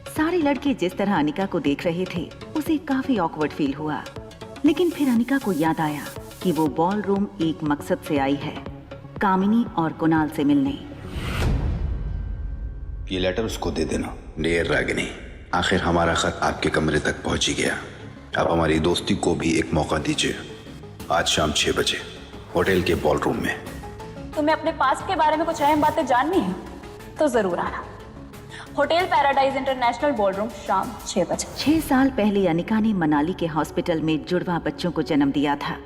सारे लड़के जिस तरह अनिका को देख रहे थे, उसे काफी ऑकवर्ड फील हुआ। लेकिन फिर अनिका को याद आया कि वो बॉल रूम एक मकसद से आई है, कामिनी और कुणाल से मिलने। ये लेटर उसको दे देना। डियर रागिनी, आखिर हमारा खत आपके कमरे तक पहुंच ही गया। आप हमारी दोस्ती को भी एक मौका दीजिए। आज शाम 6 बजे होटल के बॉल रूम में। तुम्हें अपने पास्ट के बारे में कुछ अहम बातें जाननी है तो जरूर आना। होटल पैराडाइज इंटरनेशनल बॉलरूम, शाम 6 बजे। 6 साल पहले अनिका ने मनाली के हॉस्पिटल में जुड़वा बच्चों को जन्म दिया था,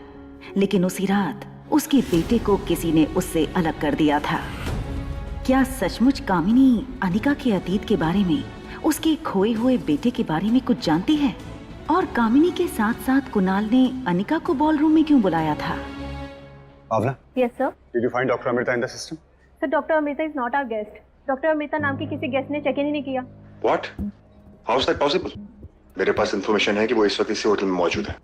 लेकिन उसी रात उसके बेटे को किसी ने उससे अलग कर दिया था। क्या सचमुच कामिनी अनिका के अतीत के बारे में, उसके खोए हुए बेटे के बारे में कुछ जानती है? और कामिनी के साथ साथ कुणाल ने अनिका को बॉलरूम में क्यों बुलाया था? Bhavna, yes sir. Did you find doctor Amrita in the system? Sir doctor Amrita is not our guest. Doctor Amrita नाम की किसी गेस्ट ने चेक इन ही नहीं किया। What? How is that possible? मेरे पास इंफॉर्मेशन है कि वो इस वक्त इसी होटल में मौजूद है।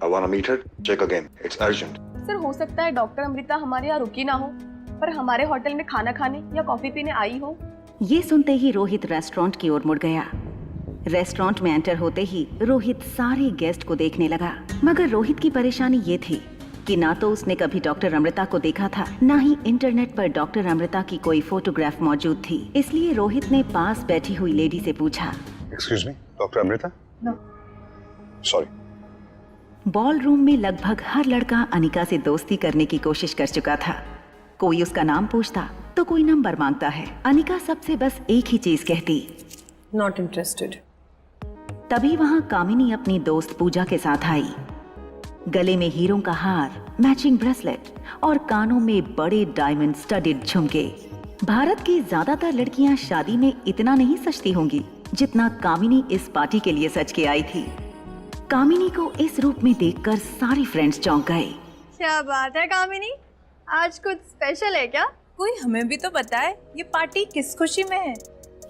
I want to meet her, check again, it's urgent. Sir हो सकता है डॉक्टर अमृता हमारे यहाँ रुकी ना हो, पर हमारे होटल में खाना खाने या कॉफी पीने आई हो। ये सुनते ही रोहित रेस्टोरेंट की ओर मुड़ गया। रेस्टोरेंट में एंटर होते ही रोहित सारे गेस्ट को देखने लगा, मगर रोहित की परेशानी ये थी कि ना तो उसने कभी डॉक्टर अमृता को देखा था, ना ही इंटरनेट पर डॉक्टर अमृता की कोई फोटोग्राफ मौजूद थी। इसलिए रोहित ने पास बैठी हुई लेडी से पूछा, excuse me, doctor Amrita? No. Sorry. Ballroom में लगभग हर लड़का अनिका से दोस्ती करने की कोशिश कर चुका था। कोई उसका नाम पूछता तो कोई नंबर मांगता है। अनिका सबसे बस एक ही चीज कहती, नॉट इंटरेस्टेड। तभी वहाँ कामिनी अपनी दोस्त पूजा के साथ आई। गले में हीरों का हार, मैचिंग ब्रेसलेट और कानों में बड़े डायमंड स्टडेड झुमके। भारत की ज्यादातर लड़कियां शादी में इतना नहीं सजती होंगी जितना कामिनी इस पार्टी के लिए सज के आई थी। कामिनी को इस रूप में देखकर सारे फ्रेंड्स चौंक गए। क्या बात है कामिनी, आज कुछ स्पेशल है क्या? कोई हमें भी तो बताए ये पार्टी किस खुशी में है।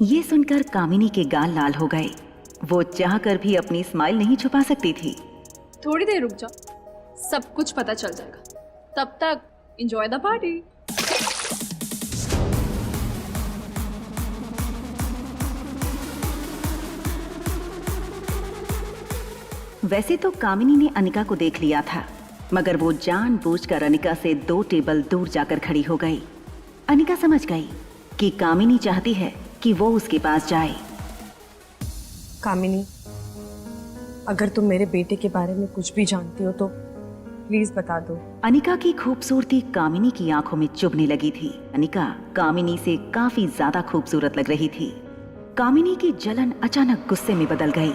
ये सुनकर कामिनी के गाल लाल हो गए। वो चाहकर भी अपनी स्माइल नहीं छुपा सकती थी। थोड़ी देर रुक जाओ, सब कुछ पता चल जाएगा। तब तक एंजॉय द पार्टी। वैसे तो कामिनी ने अनिका को देख लिया था, मगर वो जानबूझकर अनिका से 2 टेबल दूर जाकर खड़ी हो गई। अनिका समझ गई कि कामिनी चाहती है कि वो उसके पास जाए। कामिनी, अगर तुम मेरे बेटे के बारे में कुछ भी जानती हो तो प्लीज बता दो। अनिका की खूबसूरती कामिनी की आंखों में चुभने लगी थी। अनिका कामिनी से काफी ज्यादा खूबसूरत लग रही थी। कामिनी की जलन अचानक गुस्से में बदल गई।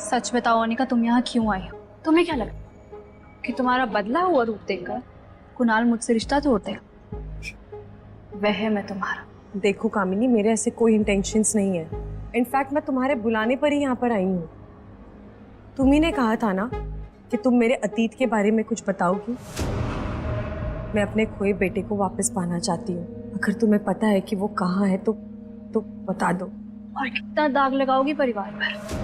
सच बताओ अनिका, तुम यहाँ क्यों आई हो? तुम्हें क्या लगता कि तुम्हारा बदला हुआ रूप देखकर कुणाल मुझसे रिश्ता तोड़ देगा? वहम है तुम्हारा। देखो कामिनी, मेरे ऐसे कोई इंटेंशंस नहीं है। इनफैक्ट मैं तुम्हारे बुलाने पर ही यहाँ पर आई हूँ। तुम्ही ने कहा था ना कि तुम मेरे अतीत के बारे में कुछ बताओगी। मैं अपने खोए बेटे को वापस पाना चाहती हूँ। अगर तुम्हें पता है कि वो कहाँ है तो बता दो। और कितना दाग लगाओगी परिवार पर?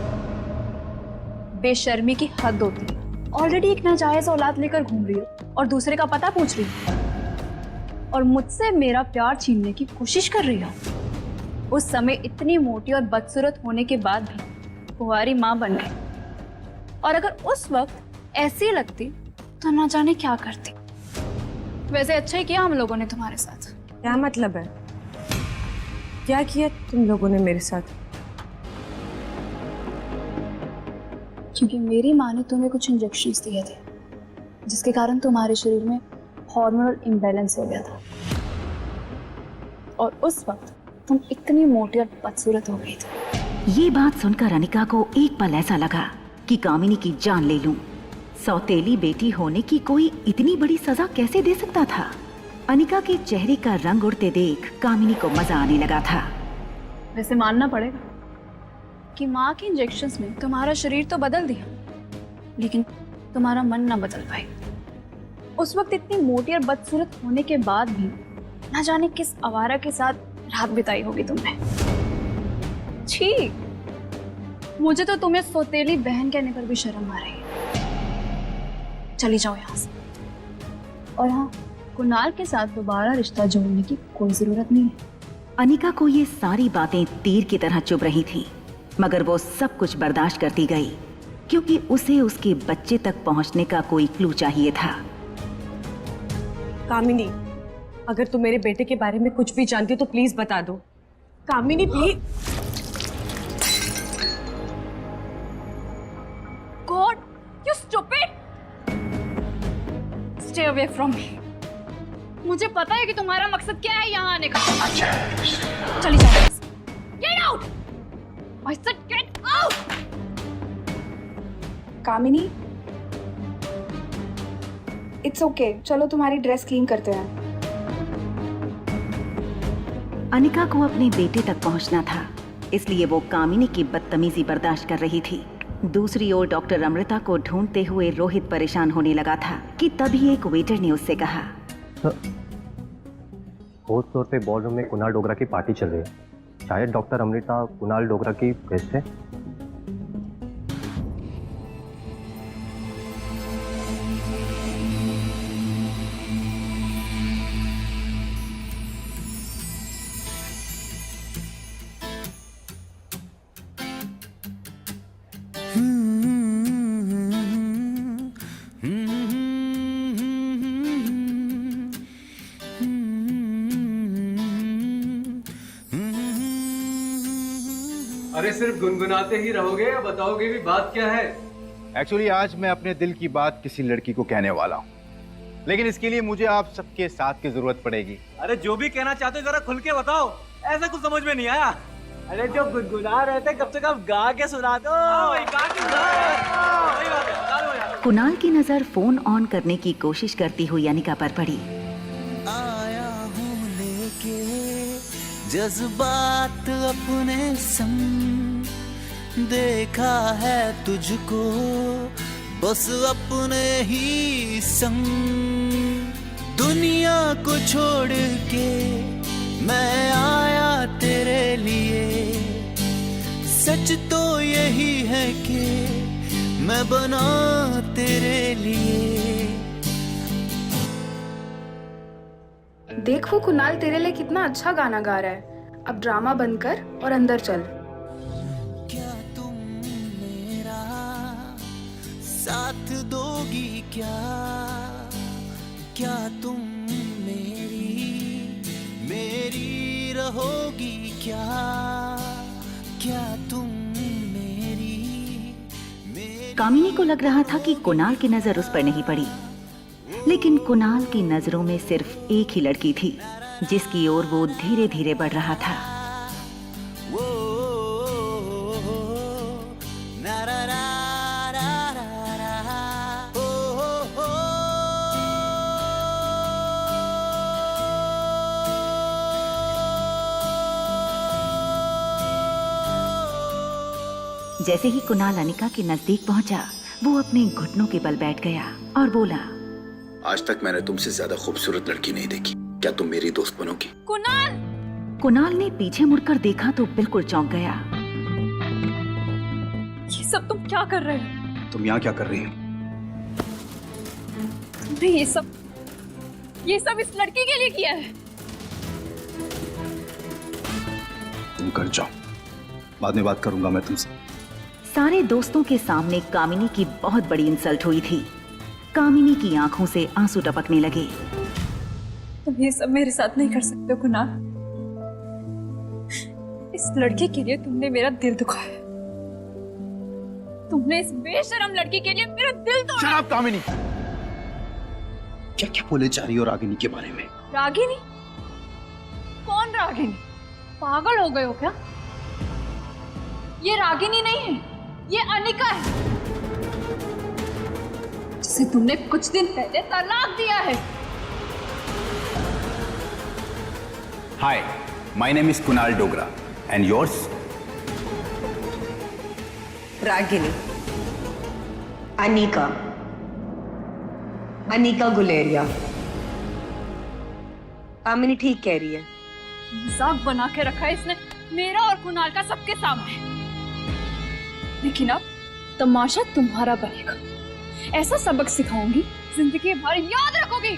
बेशर्मी की हद होती है। ऑलरेडी एक नाजायज औलाद लेकर घूम रही हो और दूसरे का पता पूछ रही हो, और मुझसे मेरा प्यार छीनने की कोशिश कर रही हो। उस समय इतनी मोटी और बदसूरत होने के बाद भी कुंवारी माँ बन गई, और अगर उस वक्त ऐसी लगती तो ना जाने क्या करती। वैसे अच्छा ही किया हम लोगों ने तुम्हारे साथ। क्या मतलब है? क्या किया तुम लोगों ने मेरे साथ? क्योंकि मेरी माँ ने तुम्हें कुछ इंजेक्शंस दिए थे, जिसके कारण तुम्हारे शरीर में हार्मोनल इम्बैलेंस हो गया था, और उस वक्त तुम इतनी मोटी और बदसूरत हो गई थी। ये बात सुनकर अनिका को एक पल ऐसा लगा कि कामिनी की जान ले लूं। सौतेली बेटी होने की कोई इतनी बड़ी सजा कैसे दे सकता था? अनिका के चेहरे का रंग उड़ते देख कामिनी को मजा आने लगा था। वैसे मानना पड़ेगा कि माँ के इंजेक्शंस ने तुम्हारा शरीर तो बदल दिया, लेकिन तुम्हारा मन ना बदल पाई। उस वक्त इतनी मोटी और बदसूरत होने के बाद भी ना जाने किस आवारा के साथ रात बिताई होगी तुमने। छी, मुझे तो तुम्हें सौतेली बहन कहने पर भी शर्म आ रही है। चली जाओ यहाँ से। और हाँ, कुणाल के साथ दोबारा रिश्ता जोड़ने की कोई जरूरत नहीं है। अनिका को ये सारी बातें तीर की तरह चुभ रही थी, मगर वो सब कुछ बर्दाश्त करती गई, क्योंकि उसे उसके बच्चे तक पहुंचने का कोई क्लू चाहिए था। कामिनी, अगर तुम मेरे बेटे के बारे में कुछ भी जानती हो तो प्लीज बता दो। Kamini please. God, you stupid! Stay away from me. मुझे पता है कि तुम्हारा मकसद क्या है यहाँ आने का। चली जाओ। Get out! I said get out! Kamini, it's okay, चलो तुम्हारी ड्रेस क्लीन करते हैं। अनिका को अपने बेटे तक पहुंचना था, इसलिए वो कामिनी की बदतमीजी बर्दाश्त कर रही थी। दूसरी ओर डॉक्टर अमृता को ढूंढते हुए रोहित परेशान होने लगा था कि तभी एक वेटर ने उससे कहा, फोर्थ फ्लोर पे बॉलरूम में कुणाल डोगरा की पार्टी चल रही है। शायद डॉक्टर अमृता कुणाल डोगरा की गेस्ट है। अरे सिर्फ गुनगुनाते ही रहोगे या बताओगे भी बात क्या है? एक्चुअली आज मैं अपने दिल की बात किसी लड़की को कहने वाला हूँ, लेकिन इसके लिए मुझे आप सबके साथ की जरूरत पड़ेगी। अरे जो भी कहना चाहते हो जरा खुल के बताओ, ऐसा कुछ समझ में नहीं आया। अरे जो गुनगुना रहे थे कब से कब गा के सुना दो। कुणाल की नजर फोन ऑन करने की कोशिश करती हुई अनिका पर पड़ी। आया हूँ लेके जज्बात अपने संग, देखा है तुझको बस अपने ही संग। दुनिया को छोड़ के मैं आया तेरे लिए, सच तो यही है कि मैं बना तेरे लिए। देख वो कुणाल तेरे लिए कितना अच्छा गाना गा रहा है। अब ड्रामा बंद कर और अंदर चल। क्या तुम मेरा साथ दोगी क्या? क्या तुम मेरी रहोगी क्या? क्या तुम मेरी कामिनी को लग रहा था कि कुणाल की नजर उस पर नहीं पड़ी, लेकिन कुणाल की नजरों में सिर्फ एक ही लड़की थी जिसकी ओर वो धीरे धीरे बढ़ रहा था। जैसे ही कुणाल अनिका के नजदीक पहुंचा, वो अपने घुटनों के बल बैठ गया और बोला, आज तक मैंने तुमसे ज्यादा खूबसूरत लड़की नहीं देखी। क्या तुम मेरी दोस्त बनोगी? कुणाल! कुणाल ने पीछे मुड़कर देखा तो बिल्कुल चौंक गया। ये सब तुम क्या कर रहे हो? तुम यहाँ क्या कर रही हो? तुमने ये सब इस लड़की के लिए किया है। तुम कर जाओ, बाद में बात करूंगा मैं तुमसे। सारे दोस्तों के सामने कामिनी की बहुत बड़ी इंसल्ट हुई थी। कामिनी की आंखों से आंसू टपकने लगे। तुम ये सब मेरे साथ नहीं कर सकते हो कुणाल। इस लड़के के लिए तुमने मेरा दिल दुखाया। तुमने इस बेशरम लड़की के लिए मेरा दिल तोड़ा। शराब कामिनी, क्या क्या बोले जा रही हो रागिनी के बारे में? रागिनी? कौन रागिनी? पागल हो गए हो क्या? ये रागिनी नहीं है, ये अनिका है, जिसे तुमने कुछ दिन पहले तलाक दिया है। Hi, my name is Kunal Dogra and yours? Ragini, Anika, Anika Guleria. Kamini ठीक कह रही है। मजाक बना के रखा है इसने मेरा और कुणाल का सबके सामने। लेकिन अब तमाशा तुम्हारा बनेगा। ऐसा सबक सिखाऊंगी, जिंदगी भर याद रखोगी।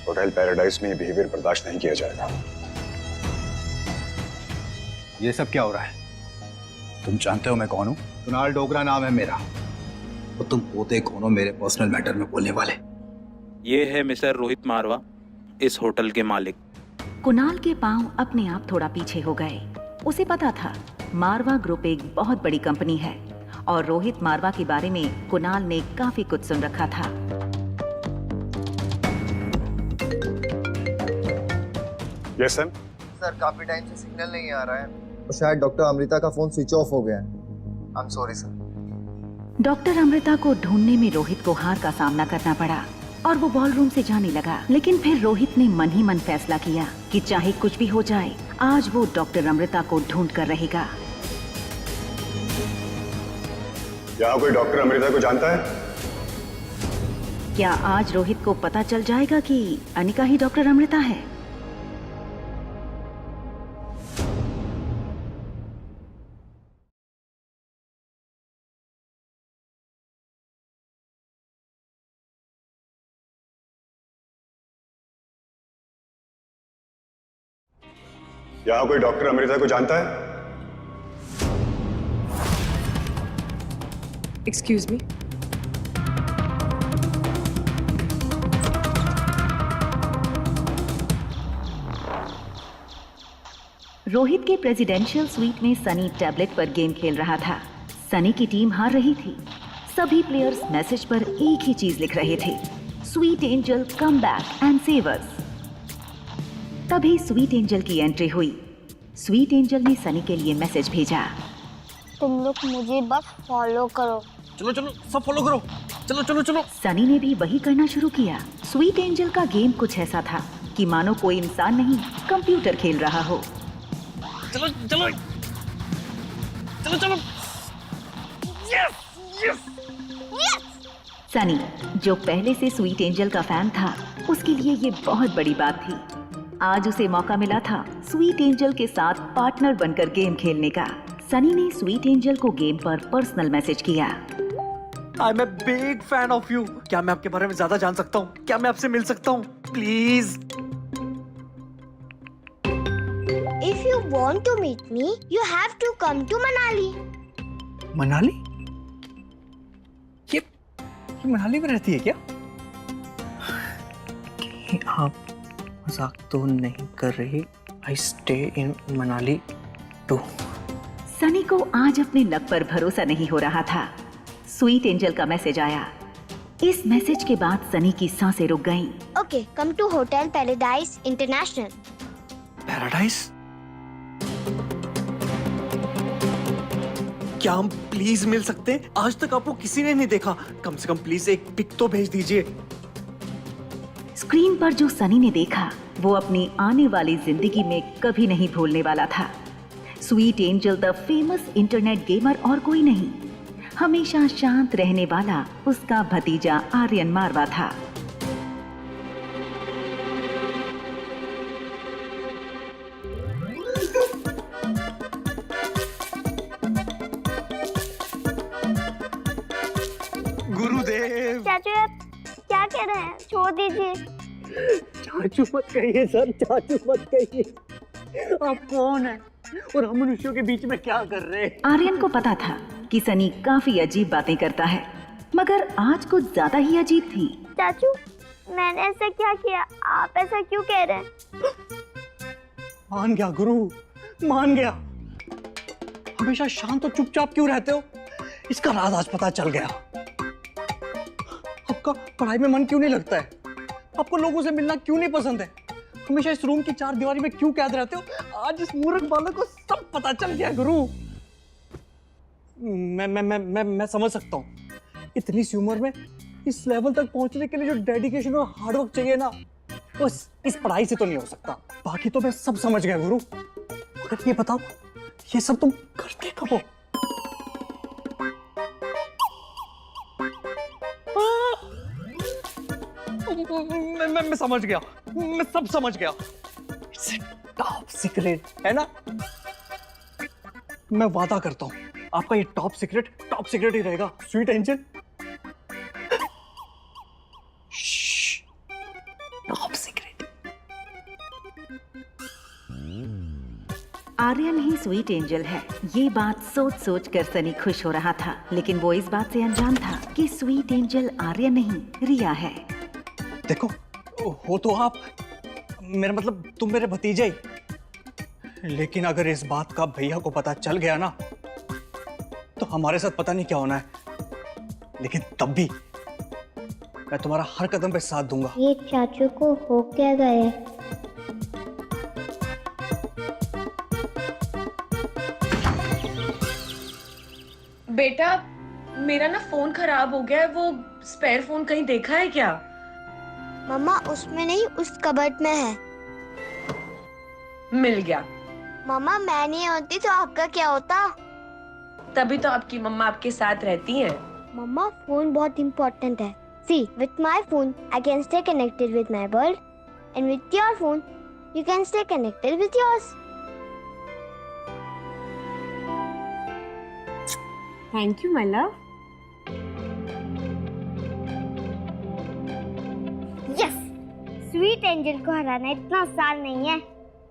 होटल पैराडाइज में बिहेवियर बर्दाश्त नहीं किया जाएगा। ये सब क्या हो रहा है? तुम जानते हो मैं कौन हूँ? कुणाल डोगरा नाम है मेरा। तो तुम पोते कौन हो मेरे पर्सनल मैटर में बोलने वाले? ये है मिस्टर रोहित मारवा, इस होटल के मालिक। कुणाल के पांव अपने आप थोड़ा पीछे हो गए। उसे पता था मारवा ग्रुप एक बहुत बड़ी कंपनी है और रोहित मारवा के बारे में कुणाल ने काफी कुछ सुन रखा था। Yes sir. सर काफी टाइम से सिग्नल नहीं आ रहा है और शायद डॉक्टर अमृता का फोन स्विच ऑफ हो गया है। I am sorry sir. Doctor Amrita को ढूंढने में रोहित को हार का सामना करना पड़ा और वो बॉलरूम से जाने लगा। लेकिन फिर रोहित ने मन ही मन फैसला किया कि चाहे कुछ भी हो जाए, आज वो डॉक्टर अमृता को ढूंढ कर रहेगा। यहाँ कोई डॉक्टर अमृता को जानता है? क्या आज रोहित को पता चल जाएगा कि अनिका ही डॉक्टर अमृता है? यहाँ कोई डॉक्टर अमृता को जानता है? Excuse me. रोहित के प्रेसिडेंशियल स्वीट में सनी टैबलेट पर गेम खेल रहा था। सनी की टीम हार रही थी। सभी प्लेयर्स मैसेज पर एक ही चीज लिख रहे थे, sweet angel come back and save us. तभी स्वीट एंजल की एंट्री हुई। स्वीट एंजल ने सनी के लिए मैसेज भेजा, तुम लोग मुझे बस फॉलो करो। चलो चलो सब फॉलो करो, चलो चलो चलो। सनी ने भी वही करना शुरू किया। स्वीट एंजल का गेम कुछ ऐसा था कि मानो कोई इंसान नहीं, कंप्यूटर खेल रहा हो। चलो चलो चलो चलो। Yes yes yes. सनी, जो पहले से स्वीट एंजल का फैन था, उसके लिए ये बहुत बड़ी बात थी। आज उसे मौका मिला था स्वीट एंजल के साथ पार्टनर बनकर गेम खेलने का। सनी ने स्वीट एंजल को गेम पर पर्सनल मैसेज किया, I am a big fan of you. क्या मैं आपके बारे में ज्यादा जान सकता हूँ? क्या मैं आपसे मिल सकता हूँ please? If you want to meet me, you have to come to Manali. Manali? ये मनाली में रहती है क्या? कहीं आप मजाक तो नहीं कर रही? I stay in Manali too. Sunny को आज अपने लक पर भरोसा नहीं हो रहा था। स्वीट एंजल का मैसेज आया। इस मैसेज के बाद सनी की सांसें रुक गईं। Okay, come to Hotel Paradise International. Paradise? क्या हम प्लीज मिल सकते हैं? आज तक आपको किसी ने नहीं देखा। कम से कम प्लीज एक पिक तो भेज दीजिए। स्क्रीन पर जो सनी ने देखा वो अपनी आने वाली जिंदगी में कभी नहीं भूलने वाला था। Sweet angel the famous internet gamer और कोई नहीं, हमेशा शांत रहने वाला उसका भतीजा आर्यन मारवा था। गुरुदेव। चाचू आप क्या कह रहे हैं? छोड़ दीजिए। चाचू मत कहिए सर, चाचू मत कहिए। आप कौन हैं और हम मनुष्यों के बीच में क्या कर रहे हैं? आर्यन को पता था कि सनी काफी अजीब बातें करता है, मगर आज कुछ ज्यादा ही अजीब थी। चाचू मैंने ऐसा क्या किया? आप ऐसा क्यों कह रहे हैं? मान गया गुरु, मान गया। हमेशा शांत और चुपचाप क्यों रहते हो? इसका राज आज पता चल गया। आपका पढ़ाई में मन क्यों नहीं लगता है? आपको लोगों से मिलना क्यों नहीं पसंद है? हमेशा इस रूम की चार दीवारी में क्यों कैद रहते हो? आज इस मूर्ख बालक को सब पता चल गया गुरु। मैं समझ सकता हूँ। इतनी सी उम्र में इस लेवल तक पहुंचने के लिए जो डेडिकेशन और हार्डवर्क चाहिए ना, वो इस पढ़ाई से तो नहीं हो सकता। बाकी तो मैं सब समझ गया गुरु। मगर ये बताओ, ये सब तुम करते कब हो? मैं समझ गया, मैं सब समझ गया। इट्स टॉप सीक्रेट है ना? मैं वादा करता हूँ आपका ये टॉप सीक्रेट ही रहेगा sweet angel. Top secret. Aryan ही स्वीट एंजल है, ये बात सोच सोच कर सनी खुश हो रहा था, लेकिन वो इस बात से अनजान था कि स्वीट एंजल आर्यन नहीं रिया है। देखो, हो तो आप, मेरा मतलब तुम मेरे भतीजे ही, लेकिन अगर इस बात का भैया को पता चल गया ना, तो हमारे साथ पता नहीं क्या होना है। लेकिन तब भी मैं तुम्हारा हर कदम पे साथ दूंगा। ये चाचू को हो क्या गया? बेटा मेरा ना फोन खराब हो गया है, वो स्पेयर फोन कहीं देखा है क्या? मम्मा उसमें नहीं, उस कबर्ड में है। मिल गया। मम्मा मैं नहीं होती तो आपका क्या होता? तभी तो आपकी मम्मा आपके साथ रहती हैं। मम्मा फोन बहुत इम्पोर्टेंट है। See, with my phone I can stay connected with my world, and with your phone you can stay connected with yours. Thank you, my love. Yes, sweet angel को हराना इतना आसान नहीं है।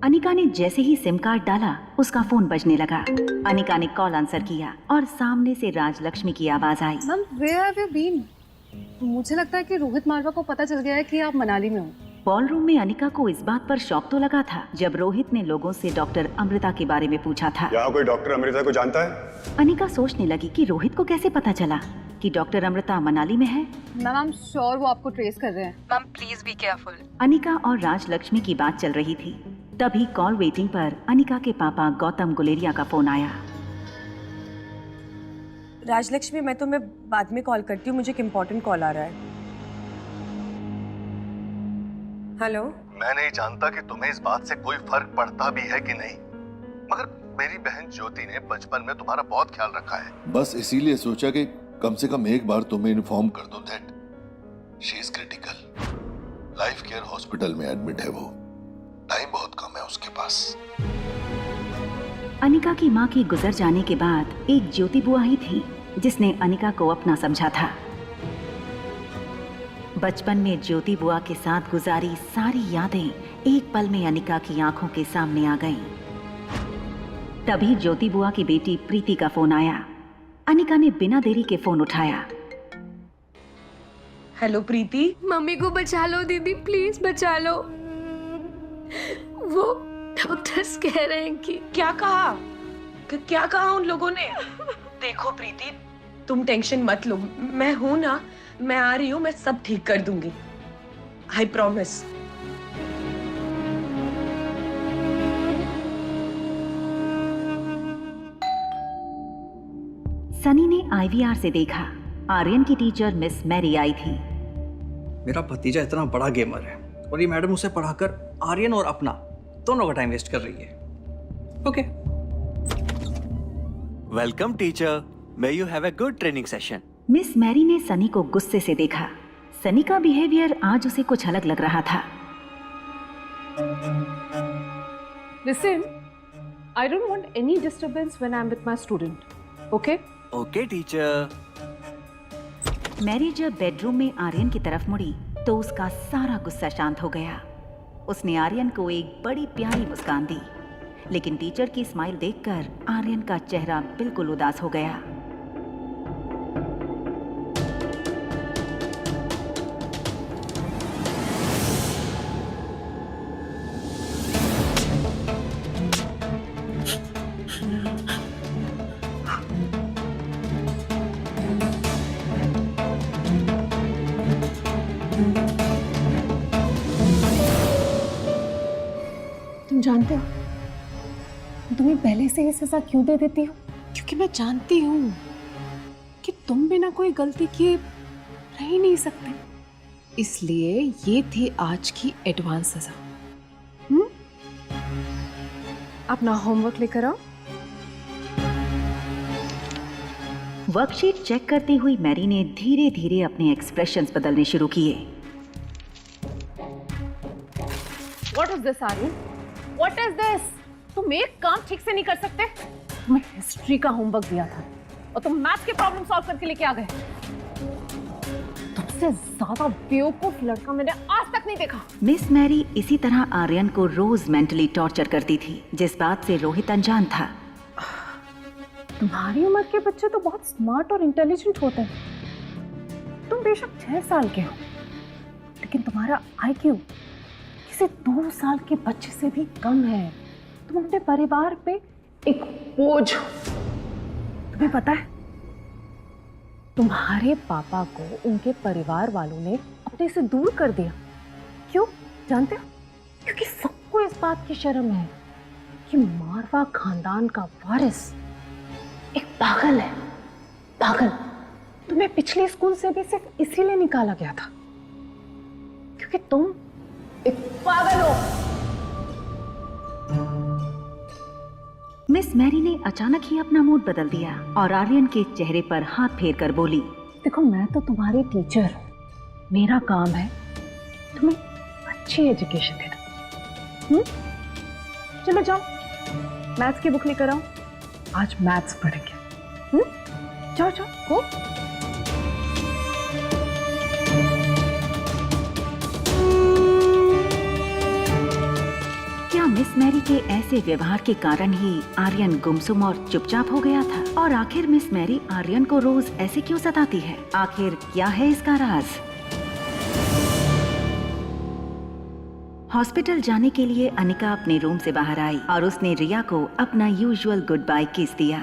अनिका ने जैसे ही सिम कार्ड डाला, उसका फोन बजने लगा। अनिका ने कॉल आंसर किया और सामने से राजलक्ष्मी की आवाज आई। Ma'am, where have you been? मुझे लगता है कि रोहित मारवा को पता चल गया है कि आप मनाली में हो। बॉल रूम में अनिका को इस बात पर शौक तो लगा था जब रोहित ने लोगों से डॉक्टर अमृता के बारे में पूछा था। यहाँ कोई डॉक्टर अमृता को जानता है? अनिका सोचने लगी कि रोहित को कैसे पता चला कि डॉक्टर अमृता मनाली में है। मैम, आई एम श्योर वो आपको ट्रेस कर रहे हैं। Ma'am please be careful. Anika और राजलक्ष्मी की बात चल रही थी, तभी कॉल वेटिंग पर अनिका के पापा गौतम गुलेरिया का फोन आया। राजलक्ष्मी, मैं तुम्हें बाद में कॉल करती हूँ, मुझे एक इम्पोर्टेंट कॉल आ रहा है। हेलो। मैं नहीं जानता कि तुम्हें इस बात से कोई फर्क पड़ता भी है कि नहीं, मगर मेरी बहन ज्योति ने बचपन में तुम्हारा बहुत ख्याल रखा है। बस इसीलिए सोचा कि कम से कम एक बार तुम्हें इन्फॉर्म कर दूं that she is critical. Life care hospital में एडमिट है वो, टाइम बहुत कम है उसके पास। अनिका की माँ के गुजर जाने के बाद एक ज्योति बुआ ही थी जिसने अनिका को अपना समझा था। बचपन में ज्योति बुआ के साथ गुजारी सारी यादें एक पल में अनिका की आंखों के सामने आ गईं। तभी ज्योति बुआ की बेटी प्रीति का फोन आया। अनिका ने बिना देरी के फोन उठाया। हेलो प्रीति। मम्मी को बचा लो दीदी, प्लीज बचा लो। वो डॉक्टर्स कह रहे हैं कि क्या कहा? क्या कहा उन लोगों ने? देखो प्रीति, तुम टेंशन मत लो, मैं हूं ना, मैं आ रही हूँ, मैं सब ठीक कर दूंगी, आई प्रॉमिस। सनी ने आईवीआर से देखा। आर्यन की टीचर मिस मैरी आई थी। मेरा भतीजा इतना बड़ा गेमर है और ये मैडम उसे पढ़ाकर आर्यन और अपना दोनों का टाइम वेस्ट कर रही है। Okay. Welcome teacher, may you have a good training session. Miss Mary ने सनी को गुस्से से देखा। सनी का बिहेवियर आज उसे कुछ अलग लग रहा था। Listen, I don't want any disturbance when I'm with my student. Okay? Okay teacher. Mary जब बेडरूम में आर्यन की तरफ मुड़ी तो उसका सारा गुस्सा शांत हो गया। उसने आर्यन को एक बड़ी प्यारी मुस्कान दी, लेकिन टीचर की स्माइल देखकर आर्यन का चेहरा बिल्कुल उदास हो गया। तुम जानते हो मैं तुम्हें पहले से ही सजा क्यों दे देती हूँ? क्योंकि मैं जानती हूँ कि तुम बिना कोई गलती किए रह ही नहीं सकते, इसलिए ये थी आज की एडवांस सजा। अपना होमवर्क लेकर आओ। वर्कशीट चेक करती हुई मैरी ने धीरे धीरे अपने एक्सप्रेशंस बदलने शुरू किए। What is this, Aryan? What is this? तुम एक काम ठीक से नहीं कर सकते? तुम्हें हिस्ट्री का होमवर्क दिया था और तुम मैथ्स के प्रॉब्लम सॉल्व करके लेके आ गए। तुमसे ज्यादा बेवकूफ लड़का मैंने आज तक नहीं देखा। मिस मैरी इसी तरह आर्यन को रोज मेंटली टॉर्चर करती थी, जिस बात से रोहित अनजान था। तुम्हारी उम्र के बच्चे तो बहुत स्मार्ट और इंटेलिजेंट होते हैं। तुम बेशक 6 साल के हो, लेकिन तुम्हारा IQ किसी 2 साल के बच्चे से भी कम है। तुम अपने परिवार पे एक बोझ हो। तुम्हें पता है, तुम्हारे पापा को उनके परिवार वालों ने अपने से दूर कर दिया। क्यों जानते हो? क्योंकि सबको इस बात की शर्म है कि मारवा खानदान का वारिस एक पागल है। पागल। तुम्हें पिछले स्कूल से भी सिर्फ इसीलिए निकाला गया था क्योंकि तुम एक पागल हो। मिस मैरी ने अचानक ही अपना मूड बदल दिया और आर्यन के चेहरे पर हाथ फेर कर बोली, देखो, मैं तो तुम्हारी टीचर हूँ। मेरा काम है तुम्हें अच्छी एजुकेशन देना। चलो जाओ, मैथ्स की बुक लेकर आओ, आज मैथ्स पढ़ेंगे। जाओ जाओ, गो। क्या मिस मैरी के ऐसे व्यवहार के कारण ही आर्यन गुमसुम और चुपचाप हो गया था? और आखिर मिस मैरी आर्यन को रोज ऐसे क्यों सताती है? आखिर क्या है इसका राज? हॉस्पिटल जाने के लिए अनिका अपने रूम से बाहर आई और उसने रिया को अपना यूजुअल गुड बाय किस दिया।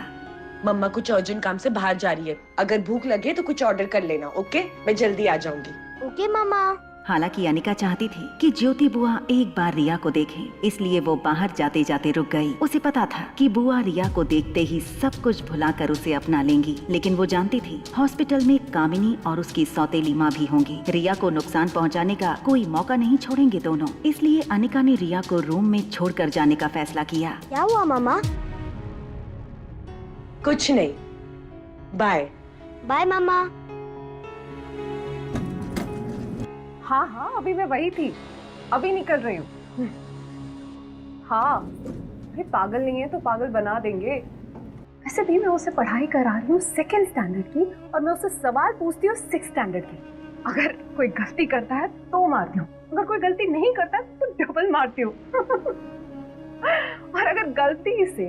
मम्मा कुछ अर्जेंट काम से बाहर जा रही है, अगर भूख लगे तो कुछ ऑर्डर कर लेना। ओके, मैं जल्दी आ जाऊंगी। ओके मामा। हालांकि अनिका चाहती थी कि ज्योति बुआ एक बार रिया को देखे, इसलिए वो बाहर जाते जाते रुक गई। उसे पता था कि बुआ रिया को देखते ही सब कुछ भुलाकर उसे अपना लेंगी, लेकिन वो जानती थी हॉस्पिटल में कामिनी और उसकी सौतेली माँ भी होंगी। रिया को नुकसान पहुँचाने का कोई मौका नहीं छोड़ेंगे दोनों, इसलिए अनिका ने रिया को रूम में छोड़कर जाने का फैसला किया। क्या हुआ मामा? कुछ नहीं, बाय। बाय मामा। हाँ हाँ, अभी मैं वही थी, अभी निकल रही हूँ। हाँ, अरे पागल नहीं है तो पागल बना देंगे। वैसे वैसे भी मैं उसे पढ़ाई करा रही हूँ 2nd स्टैंडर्ड की, और मैं उससे सवाल पूछती हूँ 6th स्टैंडर्ड की। अगर कोई गलती करता है तो मारती हूँ, अगर कोई गलती नहीं करता तो डबल मारती हूँ। और अगर गलती से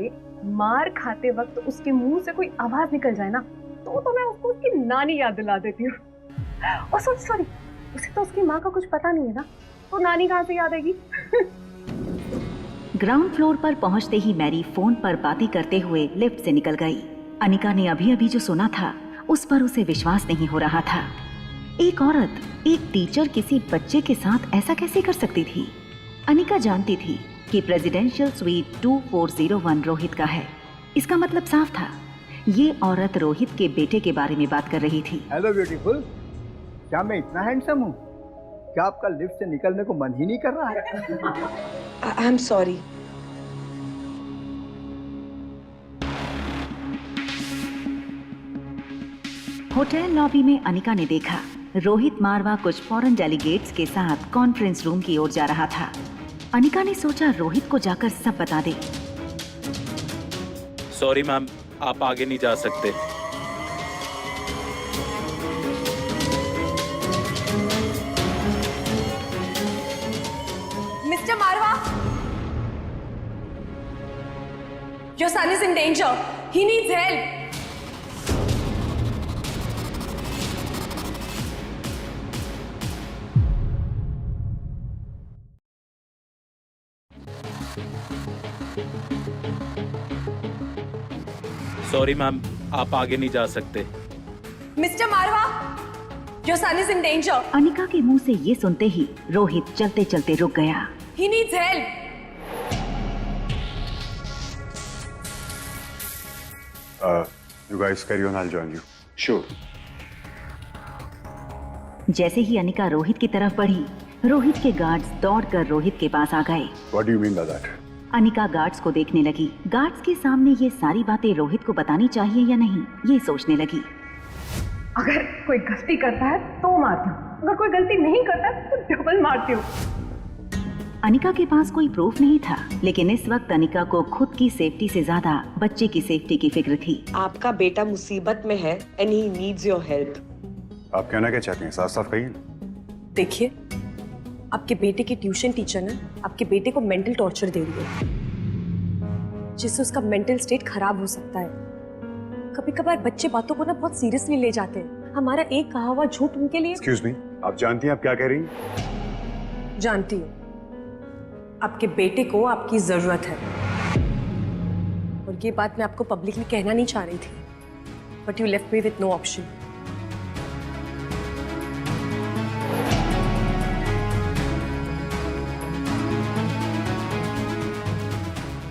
मार खाते वक्त उसके मुंह से कोई आवाज निकल जाए ना, तो मैं उसको उसकी नानी याद दिला देती हूँ। और सॉरी, उसे तो उसकी माँ का कुछ पता नहीं है ना, तो नानी कहाँ से याद आएगी? ग्राउंड फ्लोर पर पहुंचते ही मैरी फोन पर बातें करते हुए लिफ्ट से निकल गई। अनिका ने अभी अभी जो सुना था उस पर उसे विश्वास नहीं हो रहा था। एक औरत, एक टीचर किसी बच्चे के साथ ऐसा कैसे कर सकती थी? अनिका जानती थी कि प्रेसिडेंशियल स्वीट 2401 रोहित का है। इसका मतलब साफ था, ये औरत रोहित के बेटे के बारे में बात कर रही थी। हेलो ब्यूटीफुल, क्या मैं इतना हैंडसम हूँ? क्या आपका लिफ्ट से निकलने को मन ही नहीं कर रहा है? I am sorry. Hotel lobby में अनिका ने देखा रोहित मारवा कुछ फॉरेन डेलीगेट्स के साथ कॉन्फ्रेंस रूम की ओर जा रहा था। अनिका ने सोचा रोहित को जाकर सब बता दे। सॉरी मैम, आप आगे नहीं जा सकते। Mister Marwa, your son is in danger. He needs help. Sorry ma'am, आप आगे नहीं जा सकते। Mister Marwa, your son is in danger. Anika के मुंह से ये सुनते ही रोहित चलते चलते रुक गया। He needs help. You guys carry on, I'll join you. Sure. जैसे ही अनिका रोहित की तरफ बढ़ी, रोहित के गार्ड्स दौड़कर रोहित के पास आ गए। What do you mean by that? Anika guards को देखने लगी। गार्ड्स के सामने ये सारी बातें रोहित को बतानी चाहिए या नहीं, ये सोचने लगी। अगर कोई गलती करता है तो मारती हूँ, अगर कोई गलती नहीं करता तो डबल मारती हूँ। अनिका के पास कोई प्रूफ नहीं था, लेकिन इस वक्त अनिका को खुद की सेफ्टी से ज्यादा बच्चे की सेफ्टी की फिक्र थी। आपका बेटा मुसीबत में है and he needs your help. आप कहना क्या चाहते हैं? साफ साफ कहिए। देखिए, आपके बेटे की ट्यूशन टीचर ना आपके बेटे को मेंटल टॉर्चर दे रही है, जिससे उसका मेंटल स्टेट खराब हो सकता है। कभी कभार बच्चे बातों को ना बहुत सीरियसली ले जाते हैं। हमारा एक कहा हुआ झूठ उनके लिए। Excuse me, आप जानती हैं आप क्या कह रही हैं? जानती हूँ, आपके बेटे को आपकी जरूरत है, और ये बात मैं आपको पब्लिकली कहना नहीं चाह रही थी, but you left me with no option.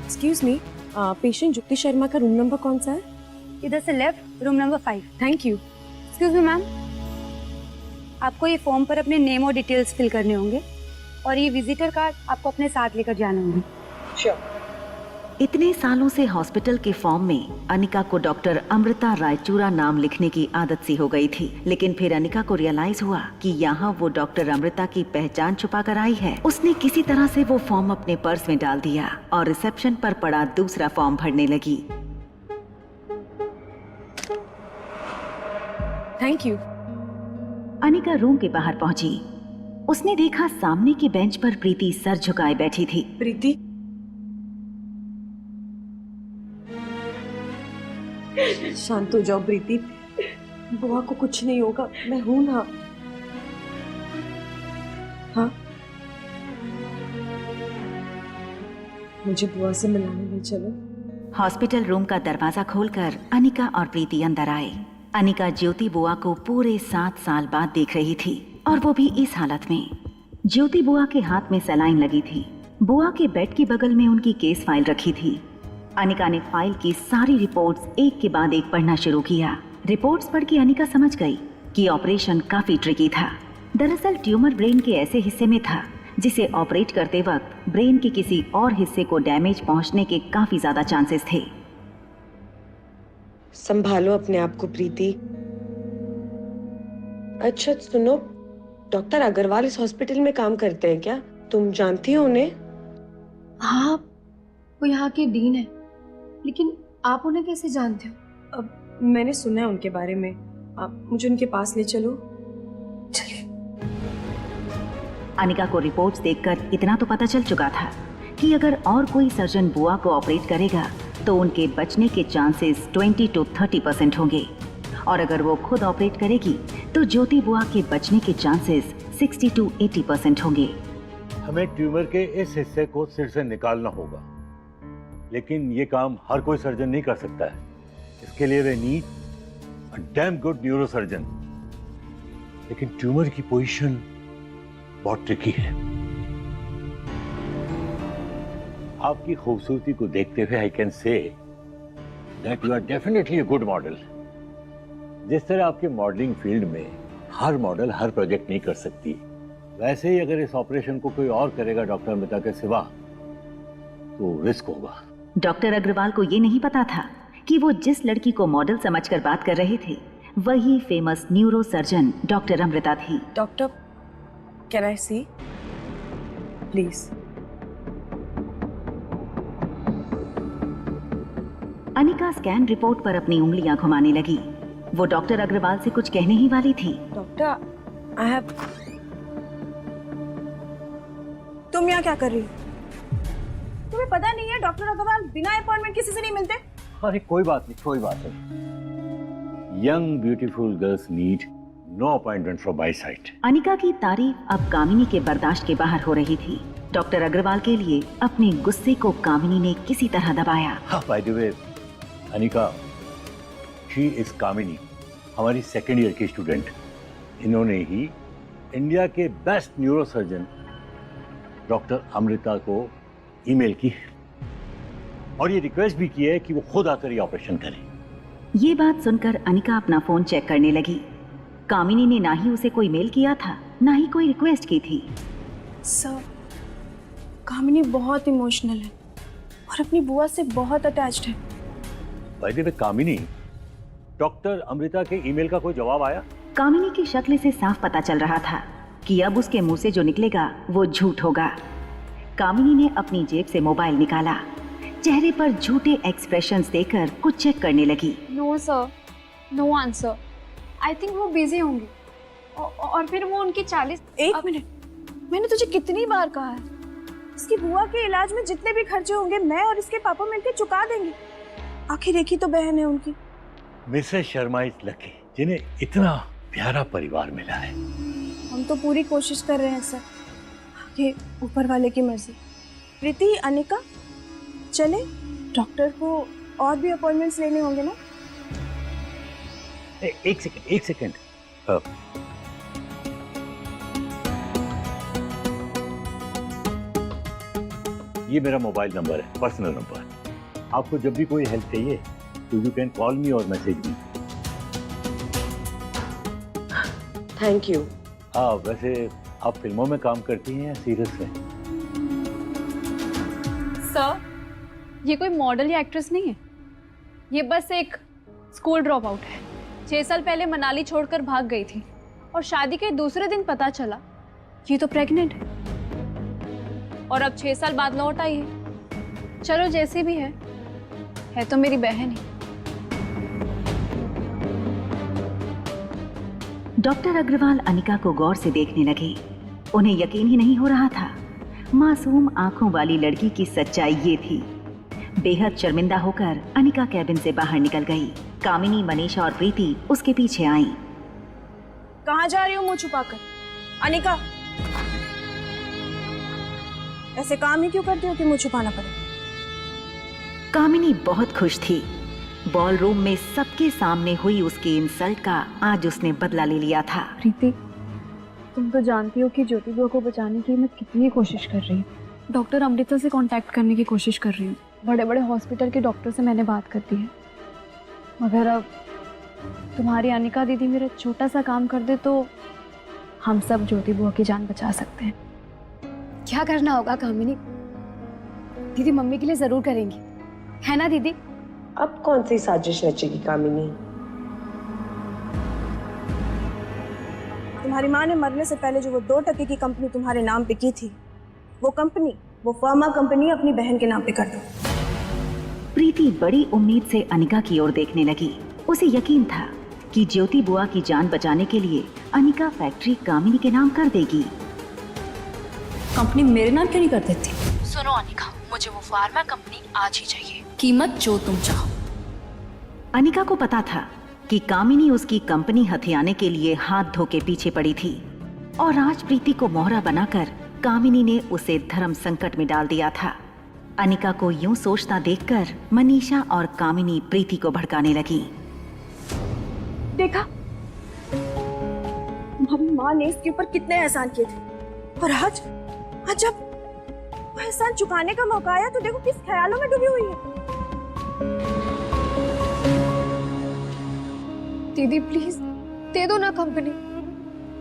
Excuse me, patient Yukti Sharma का रूम नंबर कौन सा है? इधर से left, room number 5। Thank you. Excuse me ma'am, आपको ये फॉर्म पर अपने नेम और डिटेल्स फिल करने होंगे, और ये विजिटर कार्ड आपको अपने साथ लेकर जाना होगा। श्योर। इतने सालों से हॉस्पिटल के फॉर्म में अनिका को डॉक्टर अमृता रायचूरा नाम लिखने की आदत सी हो गई थी, लेकिन फिर अनिका को रियलाइज हुआ कि यहाँ वो डॉक्टर अमृता की पहचान छुपा कर आई है। उसने किसी तरह से वो फॉर्म अपने पर्स में डाल दिया और रिसेप्शन पर पड़ा दूसरा फॉर्म भरने लगी। Thank you. अनिका रूम के बाहर पहुंची। उसने देखा सामने की बेंच पर प्रीति सर झुकाए बैठी थी। प्रीति, शांत हो जाओ प्रीति, बुआ को कुछ नहीं होगा, मैं हूं ना। हाँ, मुझे बुआ से मिलाने ले चलो। हॉस्पिटल रूम का दरवाजा खोलकर अनिका और प्रीति अंदर आए। अनिका ज्योति बुआ को पूरे 7 साल बाद देख रही थी, और वो भी इस हालत में। ज्योति बुआ के हाथ में सलाइन लगी थी। बुआ के बेड के बगल में उनकी केस फाइल रखी थी। अनिका ने फाइल की सारी रिपोर्ट्स एक के बाद एक पढ़ना शुरू किया। रिपोर्ट्स पढ़ के अनिका समझ गई कि ऑपरेशन काफी ट्रिकी था। दरअसल ट्यूमर ब्रेन के ऐसे हिस्से में था जिसे ऑपरेट करते वक्त ब्रेन के किसी और हिस्से को डैमेज पहुंचने के काफी ज्यादा चांसेस थे। संभालो अपने आप को प्रीति। अच्छा सुनो, डॉक्टर अग्रवाल इस हॉस्पिटल में काम करते हैं क्या? तुम जानती हो उन्हें? हाँ, वो यहाँ के डीन है, लेकिन आप उन्हें कैसे जानते हो? अब मैंने सुना है उनके बारे में, आप मुझे उनके पास ले चलो। अनिका को रिपोर्ट्स देखकर इतना तो पता चल चुका था कि अगर और कोई सर्जन बुआ को ऑपरेट करेगा तो उनके बचने के चांसेस 20 to 30% होंगे, और अगर वो खुद ऑपरेट करेगी तो ज्योति बुआ के बचने के चांसेस 60 to 80% होंगे। हमें ट्यूमर के इस हिस्से को सिर से निकालना होगा, लेकिन ये काम हर कोई सर्जन नहीं कर सकता है। इसके लिए we need a damn good neurosurgeon. लेकिन ट्यूमर की पोजीशन बहुत ट्रिकी है। आपकी खूबसूरती को देखते हुए I can say that you are definitely a good model. जिस तरह आपके मॉडलिंग फील्ड में हर मॉडल हर प्रोजेक्ट नहीं कर सकती, वैसे ही अगर इस ऑपरेशन को कोई और करेगा डॉक्टर अमृता के सिवा तो रिस्क होगा। डॉक्टर अग्रवाल को ये नहीं पता था कि वो जिस लड़की को मॉडल समझकर बात कर रहे थे वही famous neuro surgeon doctor Amrita थी। Doctor, can I see please? Anika scan report पर अपनी उंगलियां घुमाने लगी। वो डॉक्टर अग्रवाल से कुछ कहने ही वाली थी। Doctor, I have. तुम यहाँ क्या कर रही हो? तुम्हें पता नहीं है डॉक्टर अग्रवाल बिना अपॉइंटमेंट किसी से नहीं मिलते? अरे कोई बात नहीं, कोई बात नहीं। Young beautiful girls need no appointment from my side. Anika की तारीफ अब कामिनी के बर्दाश्त के बाहर हो रही थी। डॉक्टर अग्रवाल के लिए अपने गुस्से को कामिनी ने किसी तरह दबाया। By the way Anika, she is Kamini, हमारी सेकेंड ईयर की स्टूडेंट। इन्होंने ही इंडिया के best neuro surgeon doctor Amrita को ईमेल की और ये रिक्वेस्ट भी की है कि वो खुद आकर ये ऑपरेशन करें। ये बात सुनकर अनिका अपना फोन चेक करने लगी। कामिनी ने ना ही उसे कोई मेल किया था, ना ही कोई रिक्वेस्ट की थी। सर, कामिनी बहुत इमोशनल है और अपनी बुआ से बहुत अटैच्ड है। Bye the way Kamini, doctor Amrita के ईमेल का कोई जवाब आया? कामिनी की शक्ल से साफ पता चल रहा था कि अब उसके मुंह से जो निकलेगा वो झूठ होगा। कामिनी ने अपनी जेब से मोबाइल निकाला, चेहरे पर झूठे एक्सप्रेशंस देकर कुछ चेक करने लगी। No sir, no answer. I think वो बिजी होंगी और फिर वो उनकी 40। एक मिनट, मैंने तुझे कितनी बार कहा है, इसकी बुआ के इलाज में जितने भी खर्चे होंगे मैं और इसके पापा मिलकर चुका देंगे। आखिर एक ही तो बहन है उनकी। मिसेस शर्मा इज लकी जिन्हें इतना प्यारा परिवार मिला है। हम तो पूरी कोशिश कर रहे हैं सर, ये ऊपर वाले की मर्जी। प्रीति, अनिका, चले डॉक्टर को और भी अपॉइंटमेंट्स लेने होंगे ना? एक सेकंड। ये मेरा मोबाइल नंबर है, पर्सनल नंबर। आपको जब भी कोई हेल्प चाहिए तो यू कैन कॉल मी और मैसेज मी। Thank you. हाँ, वैसे आप फिल्मों में काम करती हैं या सीरियल्स में? सर, ये कोई मॉडल या एक्ट्रेस नहीं है, ये बस एक स्कूल ड्रॉप आउट है। 6 साल पहले मनाली छोड़कर भाग गई थी और शादी के दूसरे दिन पता चला ये तो प्रेग्नेंट है और अब 6 साल बाद लौट आई है। चलो जैसी भी है तो मेरी बहन ही। डॉक्टर अग्रवाल अनिका को गौर से देखने लगे। उन्हें यकीन ही नहीं हो रहा था। मासूम आंखों वाली लड़की की सच्चाई ये थी। बेहद शर्मिंदा होकर अनिका कैबिन से बाहर निकल गई। कामिनी, मनीषा और प्रीति उसके पीछे आईं। कहाँ जा रही हो मुंह छुपाकर? अनिका, ऐसे काम ही क्यों करती हो कि मुंह छुपाना पड़े? कामिनी बहुत खुश थी। बॉल रूम में सबके सामने हुई उसकी इंसल्ट का आज उसने बदला ले लिया था। प्रीति, तुम तो जानती हो कि ज्योति बुआ को बचाने की मैं कितनी कोशिश कर रही हूँ। डॉक्टर अमृता से कांटेक्ट करने की कोशिश कर रही हूँ। बड़े बड़े हॉस्पिटल के डॉक्टर से मैंने बात कर दी है, मगर अब तुम्हारी अनिका दीदी मेरा छोटा सा काम कर दे तो हम सब ज्योति बुआ की जान बचा सकते हैं। क्या करना होगा कामिनी? दीदी मम्मी के लिए जरूर करेंगी, है ना दीदी? अब कौन सी साजिश रचेगी कामिनी? तुम्हारी माँ ने मरने से पहले जो वो 2 टके की कंपनी तुम्हारे नाम पे की थी, वो कंपनी, वो फार्मा कंपनी अपनी बहन के नाम पे कर दो। प्रीति बड़ी उम्मीद से अनिका की ओर देखने लगी। उसे यकीन था कि ज्योति बुआ की जान बचाने के लिए अनिका फैक्ट्री कामिनी के नाम कर देगी। कंपनी मेरे नाम क्यों नहीं कर देती? सुनो अनिका, मुझे वो फार्मा कंपनी आज ही चाहिए, कीमत जो तुम चाहो। अनिका को पता था कि कामिनी उसकी कंपनी हथियाने के लिए हाथ धो के पीछे पड़ी थी और आज प्रीति को मोहरा बनाकर कामिनी ने उसे धर्म संकट में डाल दिया था। अनिका को यूं सोचता देखकर मनीषा और कामिनी प्रीति को भड़काने लगी। देखा, हमारी माँ ने इसके ऊपर कितने एहसान किए थे और आज जब वो एहसान चुकाने का मौका आया तो देखो किस ख्यालों में डूबी हुई है। दीदी प्लीज दे दो ना कंपनी,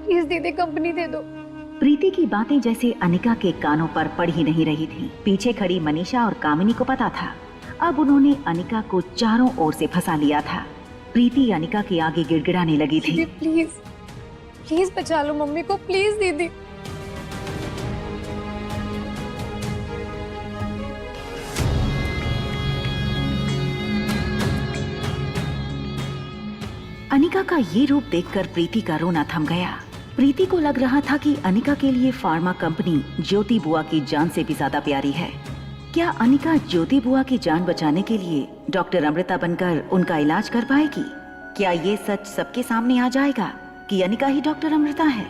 प्लीज दीदी कंपनी दे दो। प्रीति की बातें जैसे अनिका के कानों पर पड़ ही नहीं रही थी। पीछे खड़ी मनीषा और कामिनी को पता था अब उन्होंने अनिका को चारों ओर से फंसा लिया था। प्रीति अनिका के आगे गिड़गिड़ाने लगी थी। दीदी प्लीज प्लीज बचा लो मम्मी को, प्लीज दीदी। अनिका का ये रूप देखकर प्रीति का रोना थम गया। प्रीति को लग रहा था कि अनिका के लिए फार्मा कंपनी ज्योति बुआ की जान से भी ज्यादा प्यारी है। क्या अनिका ज्योति बुआ की जान बचाने के लिए डॉक्टर अमृता बनकर उनका इलाज कर पाएगी? क्या ये सच सबके सामने आ जाएगा कि अनिका ही डॉक्टर अमृता है?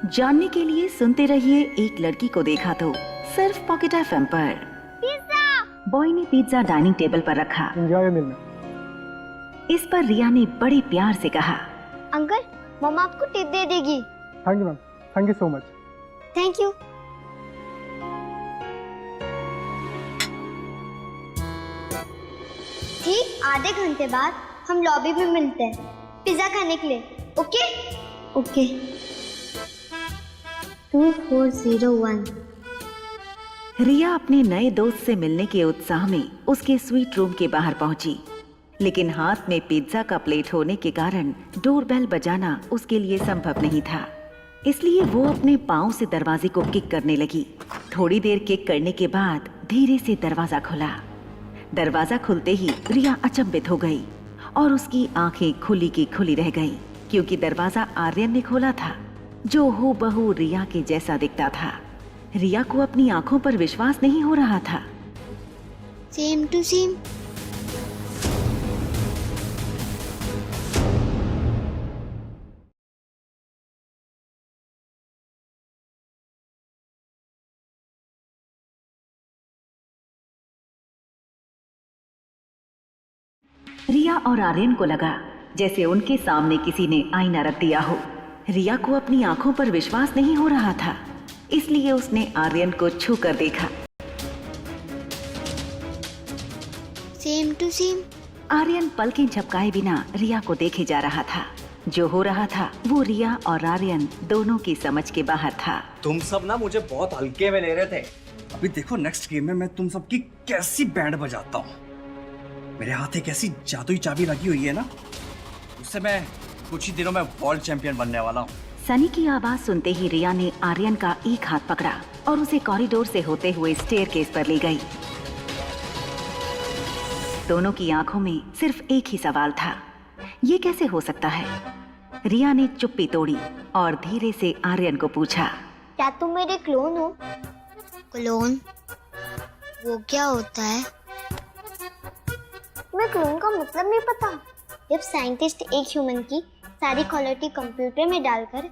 जानने के लिए सुनते रहिए एक लड़की को देखा तो, सिर्फ पॉकेट FM पर। पिज्जा! बॉय ने पिज्जा डाइनिंग टेबल पर रखा। इस पर रिया ने बड़े प्यार से कहा, अंकल मम्मा आपको टिप दे देगी। Thank you ma'am, thank you so much. Thank you. ठीक आधे घंटे बाद हम लॉबी में मिलते हैं पिज्जा खाने के लिए। Okay okay. 2401। रिया अपने नए दोस्त से मिलने के उत्साह में उसके स्वीट रूम के बाहर पहुंची, लेकिन हाथ में पिज्जा का प्लेट होने के कारण डोरबेल बजाना उसके लिए संभव नहीं था। इसलिए वो अपने पाँव से दरवाजे को किक करने लगी। थोड़ी देर किक करने के बाद धीरे से दरवाजा खुला। दरवाजा खुलते ही रिया अचंभित हो गई और उसकी आंखें खुली की खुली रह गईं, क्योंकि दरवाजा आर्यन ने खोला था, जो हूबहू रिया के जैसा दिखता था। रिया को अपनी आंखों पर विश्वास नहीं हो रहा था। Same to same. रिया और आर्यन को लगा जैसे उनके सामने किसी ने आईना रख दिया हो। रिया को अपनी आंखों पर विश्वास नहीं हो रहा था, इसलिए उसने आर्यन को छू कर देखा। Same to same. आर्यन पलकें झपकाए बिना रिया को देखे जा रहा था। जो हो रहा था वो रिया और आर्यन दोनों की समझ के बाहर था। तुम सब ना मुझे बहुत हल्के में ले रहे थे। अभी देखो नेक्स्ट गेम में मैं तुम सबकी कैसी बैंड बजाता हूँ। मेरे हाथ एक ऐसी जादुई चाबी लगी हुई है ना, उससे मैं कुछ ही दिनों में वर्ल्ड चैंपियन बनने वाला हूँ। सनी की आवाज सुनते ही रिया ने आर्यन का एक हाथ पकड़ा और उसे कॉरिडोर से होते हुए स्टेयरकेस पर ले गई। दोनों की आंखों में सिर्फ एक ही सवाल था, ये कैसे हो सकता है? रिया ने चुप्पी तोड़ी और धीरे से आर्यन को पूछा, क्या तुम मेरे क्लोन हो? क्लोन? वो क्या होता है? तुम्हें क्लोन का मतलब नहीं पता? जब साइंटिस्ट एक ह्यूमन की सारी क्वालिटी कंप्यूटर में डालकर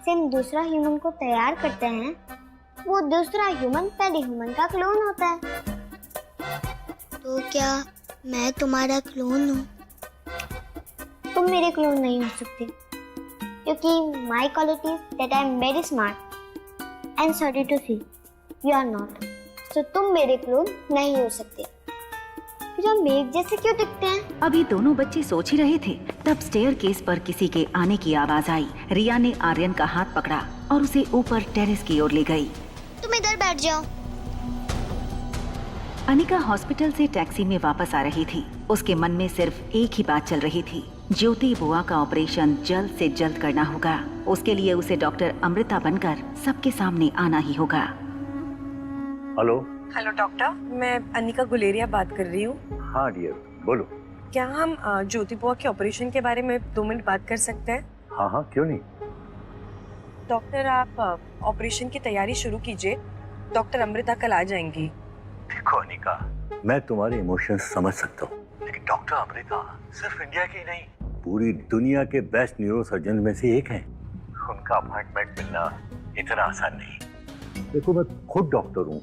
सेम दूसरा ह्यूमन को तैयार करते हैं, वो दूसरा ह्यूमन पहले ह्यूमन का क्लोन होता है। तो क्या मैं तुम्हारा क्लोन हूँ? तुम मेरे क्लोन नहीं हो सकते, क्योंकि my quality that I am very smart and sorry to see you are not. So तुम मेरे क्लोन नहीं हो सकते। फिर हम एक जैसे क्यों दिखते हैं? अभी दोनों बच्चे सोच ही रहे थे, तब स्टेयरकेस पर किसी के आने की आवाज आई। रिया ने आर्यन का हाथ पकड़ा और उसे ऊपर टेरेस की ओर ले गई। तुम इधर बैठ जाओ। अनिका हॉस्पिटल से टैक्सी में वापस आ रही थी। उसके मन में सिर्फ एक ही बात चल रही थी, ज्योति बुआ का ऑपरेशन जल्द से जल्द करना होगा। उसके लिए उसे डॉक्टर अमृता बनकर सबके सामने आना ही होगा। हेलो हेलो डॉक्टर, मैं अनिका गुलेरिया बात कर रही हूँ। हाँ डियर, बोलो। क्या हम ज्योति बुआ के ऑपरेशन के बारे में 2 मिनट बात कर सकते हैं? हाँ हाँ, क्यों नहीं। डॉक्टर, आप ऑपरेशन की तैयारी शुरू कीजिए। डॉक्टर अमृता कल आ जाएंगी। देखो अनिका, मैं तुम्हारे इमोशंस समझ सकता हूँ, लेकिन डॉक्टर अमृता सिर्फ इंडिया की नहीं, पूरी दुनिया के बेस्ट न्यूरो सर्जन में से एक हैं। उनका अपॉइंटमेंट मिलना इतना आसान नहीं। देखो, मैं खुद डॉक्टर हूँ,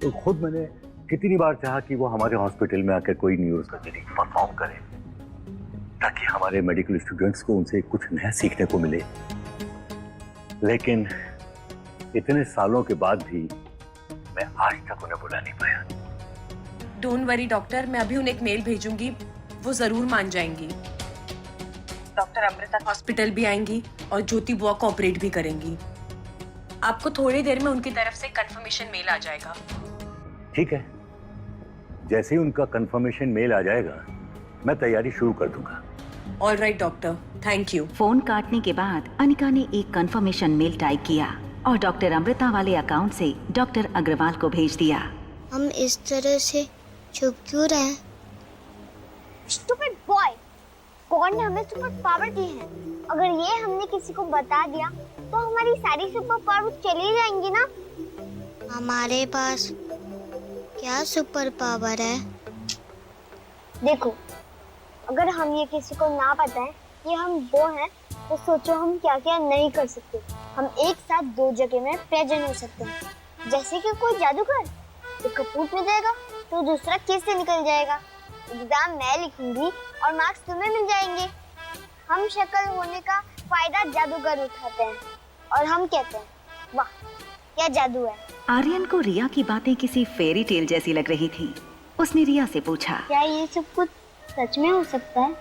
तो खुद मैंने कितनी बार चाहा कि वो हमारे हॉस्पिटल में आकर कोई न्यूरो सर्जरी परफॉर्म करे, ताकि हमारे मेडिकल स्टूडेंट्स को उनसे कुछ नया सीखने को मिले। लेकिन इतने सालों के बाद भी मैं आज तक उन्हें बुला नहीं पाया। डोंट वरी डॉक्टर, मैं अभी उन्हें एक मेल भेजूंगी, वो जरूर मान जाएंगी। डॉक्टर अमृता हॉस्पिटल भी आएंगी और ज्योति बुआ को ऑपरेट भी करेंगी। आपको थोड़ी देर में उनकी तरफ से कंफर्मेशन मेल आ जाएगा। ठीक है, जैसे ही उनका कंफर्मेशन मेल आ जाएगा मैं तैयारी शुरू कर दूंगा। All right doctor, thank you. Phone काटने के बाद अनिका ने एक कंफर्मेशन मेल टाइप किया और डॉक्टर अमृता वाले अकाउंट से डॉक्टर अग्रवाल को भेज दिया। हम इस तरह से चुप क्यों रहे? स्टूपिड बॉय, गॉड ने हमें सुपर पावर दी है। अगर ये हमने किसी को बता दिया तो हमारी सारी सुपर पावर चली जाएंगी ना। हमारे पास क्या सुपर पावर है? देखो, अगर हम ये किसी को ना बताएं कि हम वो हैं, तो सोचो हम क्या क्या नहीं कर सकते। हम एक साथ 2 जगह में प्रेजेंट हो सकते हैं। जैसे कि कोई जादूगर, एक कपूर में जाएगा तो दूसरा केस से निकल जाएगा। एग्जाम मैं लिखूंगी और मार्क्स तुम्हें मिल जाएंगे। हम शक्ल होने का फायदा जादूगर उठाते हैं और हम कहते हैं वाह क्या जादू है। आर्यन को रिया की बातें किसी फेरी टेल जैसी लग रही थी। उसने रिया से पूछा, क्या ये सब कुछ सच में हो सकता है?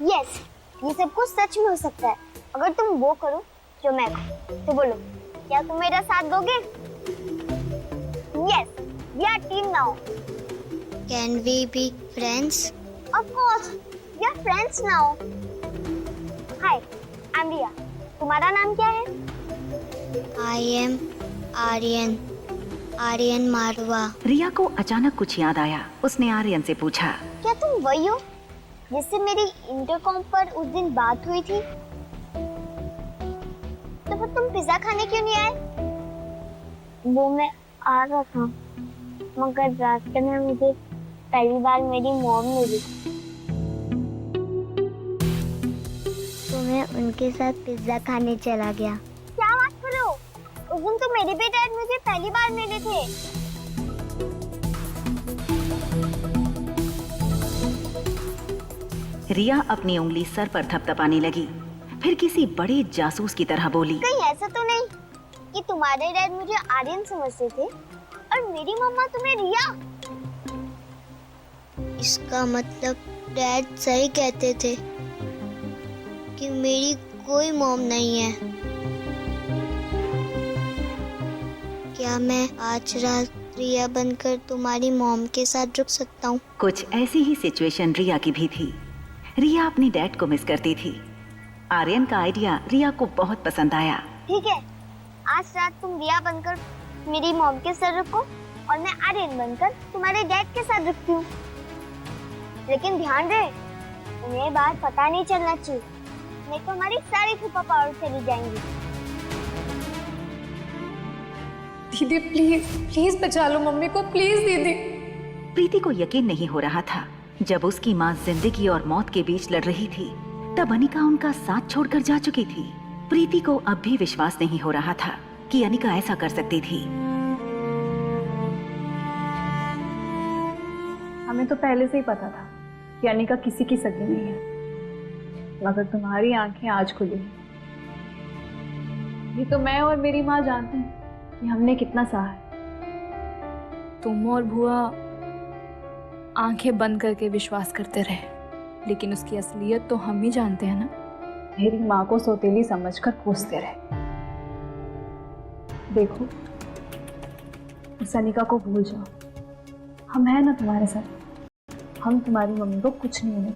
यस, ये सब कुछ सच में हो सकता है अगर तुम वो करो जो मैं करूं। तो बोलो, क्या तुम मेरा साथ दोगे? Yes, we are team now. Can we be friends? Of course, we are friends now. Hi, I am Riya. तुम्हारा नाम क्या है? I am Aryan, Aryan Marwah. रिया को अचानक कुछ याद आया। उसने आर्यन से पूछा, क्या तुम वही हो जिससे मेरी इंटरकॉम पर उस दिन बात हुई थी? तो फिर तुम पिज्जा खाने क्यों नहीं आए? वो मैं आ रहा था, मगर रास्ते में मुझे पहली बार मेरी मॉम मिली, तो मैं उनके साथ पिज्जा खाने चला गया। क्या बात कर रहे हो? उस दिन तो मेरे भी डैड मुझे पहली बार मिले थे। रिया अपनी उंगली सर पर थपथपाने लगी, फिर किसी बड़े जासूस की तरह बोली, कहीं ऐसा तो नहीं कि तुम्हारे डैड मुझे आर्यन समझते थे और मेरी मम्मा तुम्हें रिया? इसका मतलब डैड सही कहते थे कि मेरी कोई मॉम नहीं है। क्या मैं आज रात रिया बनकर तुम्हारी मॉम के साथ रुक सकता हूँ? कुछ ऐसी ही सिचुएशन रिया की भी थी। रिया अपनी डैड को मिस करती थी। आर्यन का आइडिया रिया को बहुत पसंद आया। ठीक है, आज रात तुम रिया बनकर मेरी मॉम के साथ रुको और मैं आर्यन बनकर तुम्हारे डैड के साथ रुकती हूँ। लेकिन ध्यान रहे, उन्हें बात पता नहीं चलना चाहिए, नहीं तो हमारी सारी सुपर पावर चली जाएंगी। दीदी प्लीज प्लीज बचा लो मम्मी को, प्लीज दीदी। प्रीति को यकीन नहीं हो रहा था। जब उसकी माँ जिंदगी और मौत के बीच लड़ रही थी, तब अनिका उनका साथ छोड़कर जा चुकी थी। प्रीति को अब भी विश्वास नहीं हो रहा था कि अनिका ऐसा कर सकती थी। हमें तो पहले से ही पता था कि अनिका किसी की सगी नहीं है, मगर तुम्हारी आंखें आज खुली। ये तो मैं और मेरी माँ जानते हैं कि हमने कितना सहा है। तुम और बुआ आंखें बंद करके विश्वास करते रहे, लेकिन उसकी असलियत तो हम ही जानते हैं ना। मेरी माँ को सौतेली समझकर कोसते रहे। देखो, उस अनिका को भूल जाओ। हम हैं ना तुम्हारे साथ। हम तुम्हारी मम्मी को कुछ नहीं होने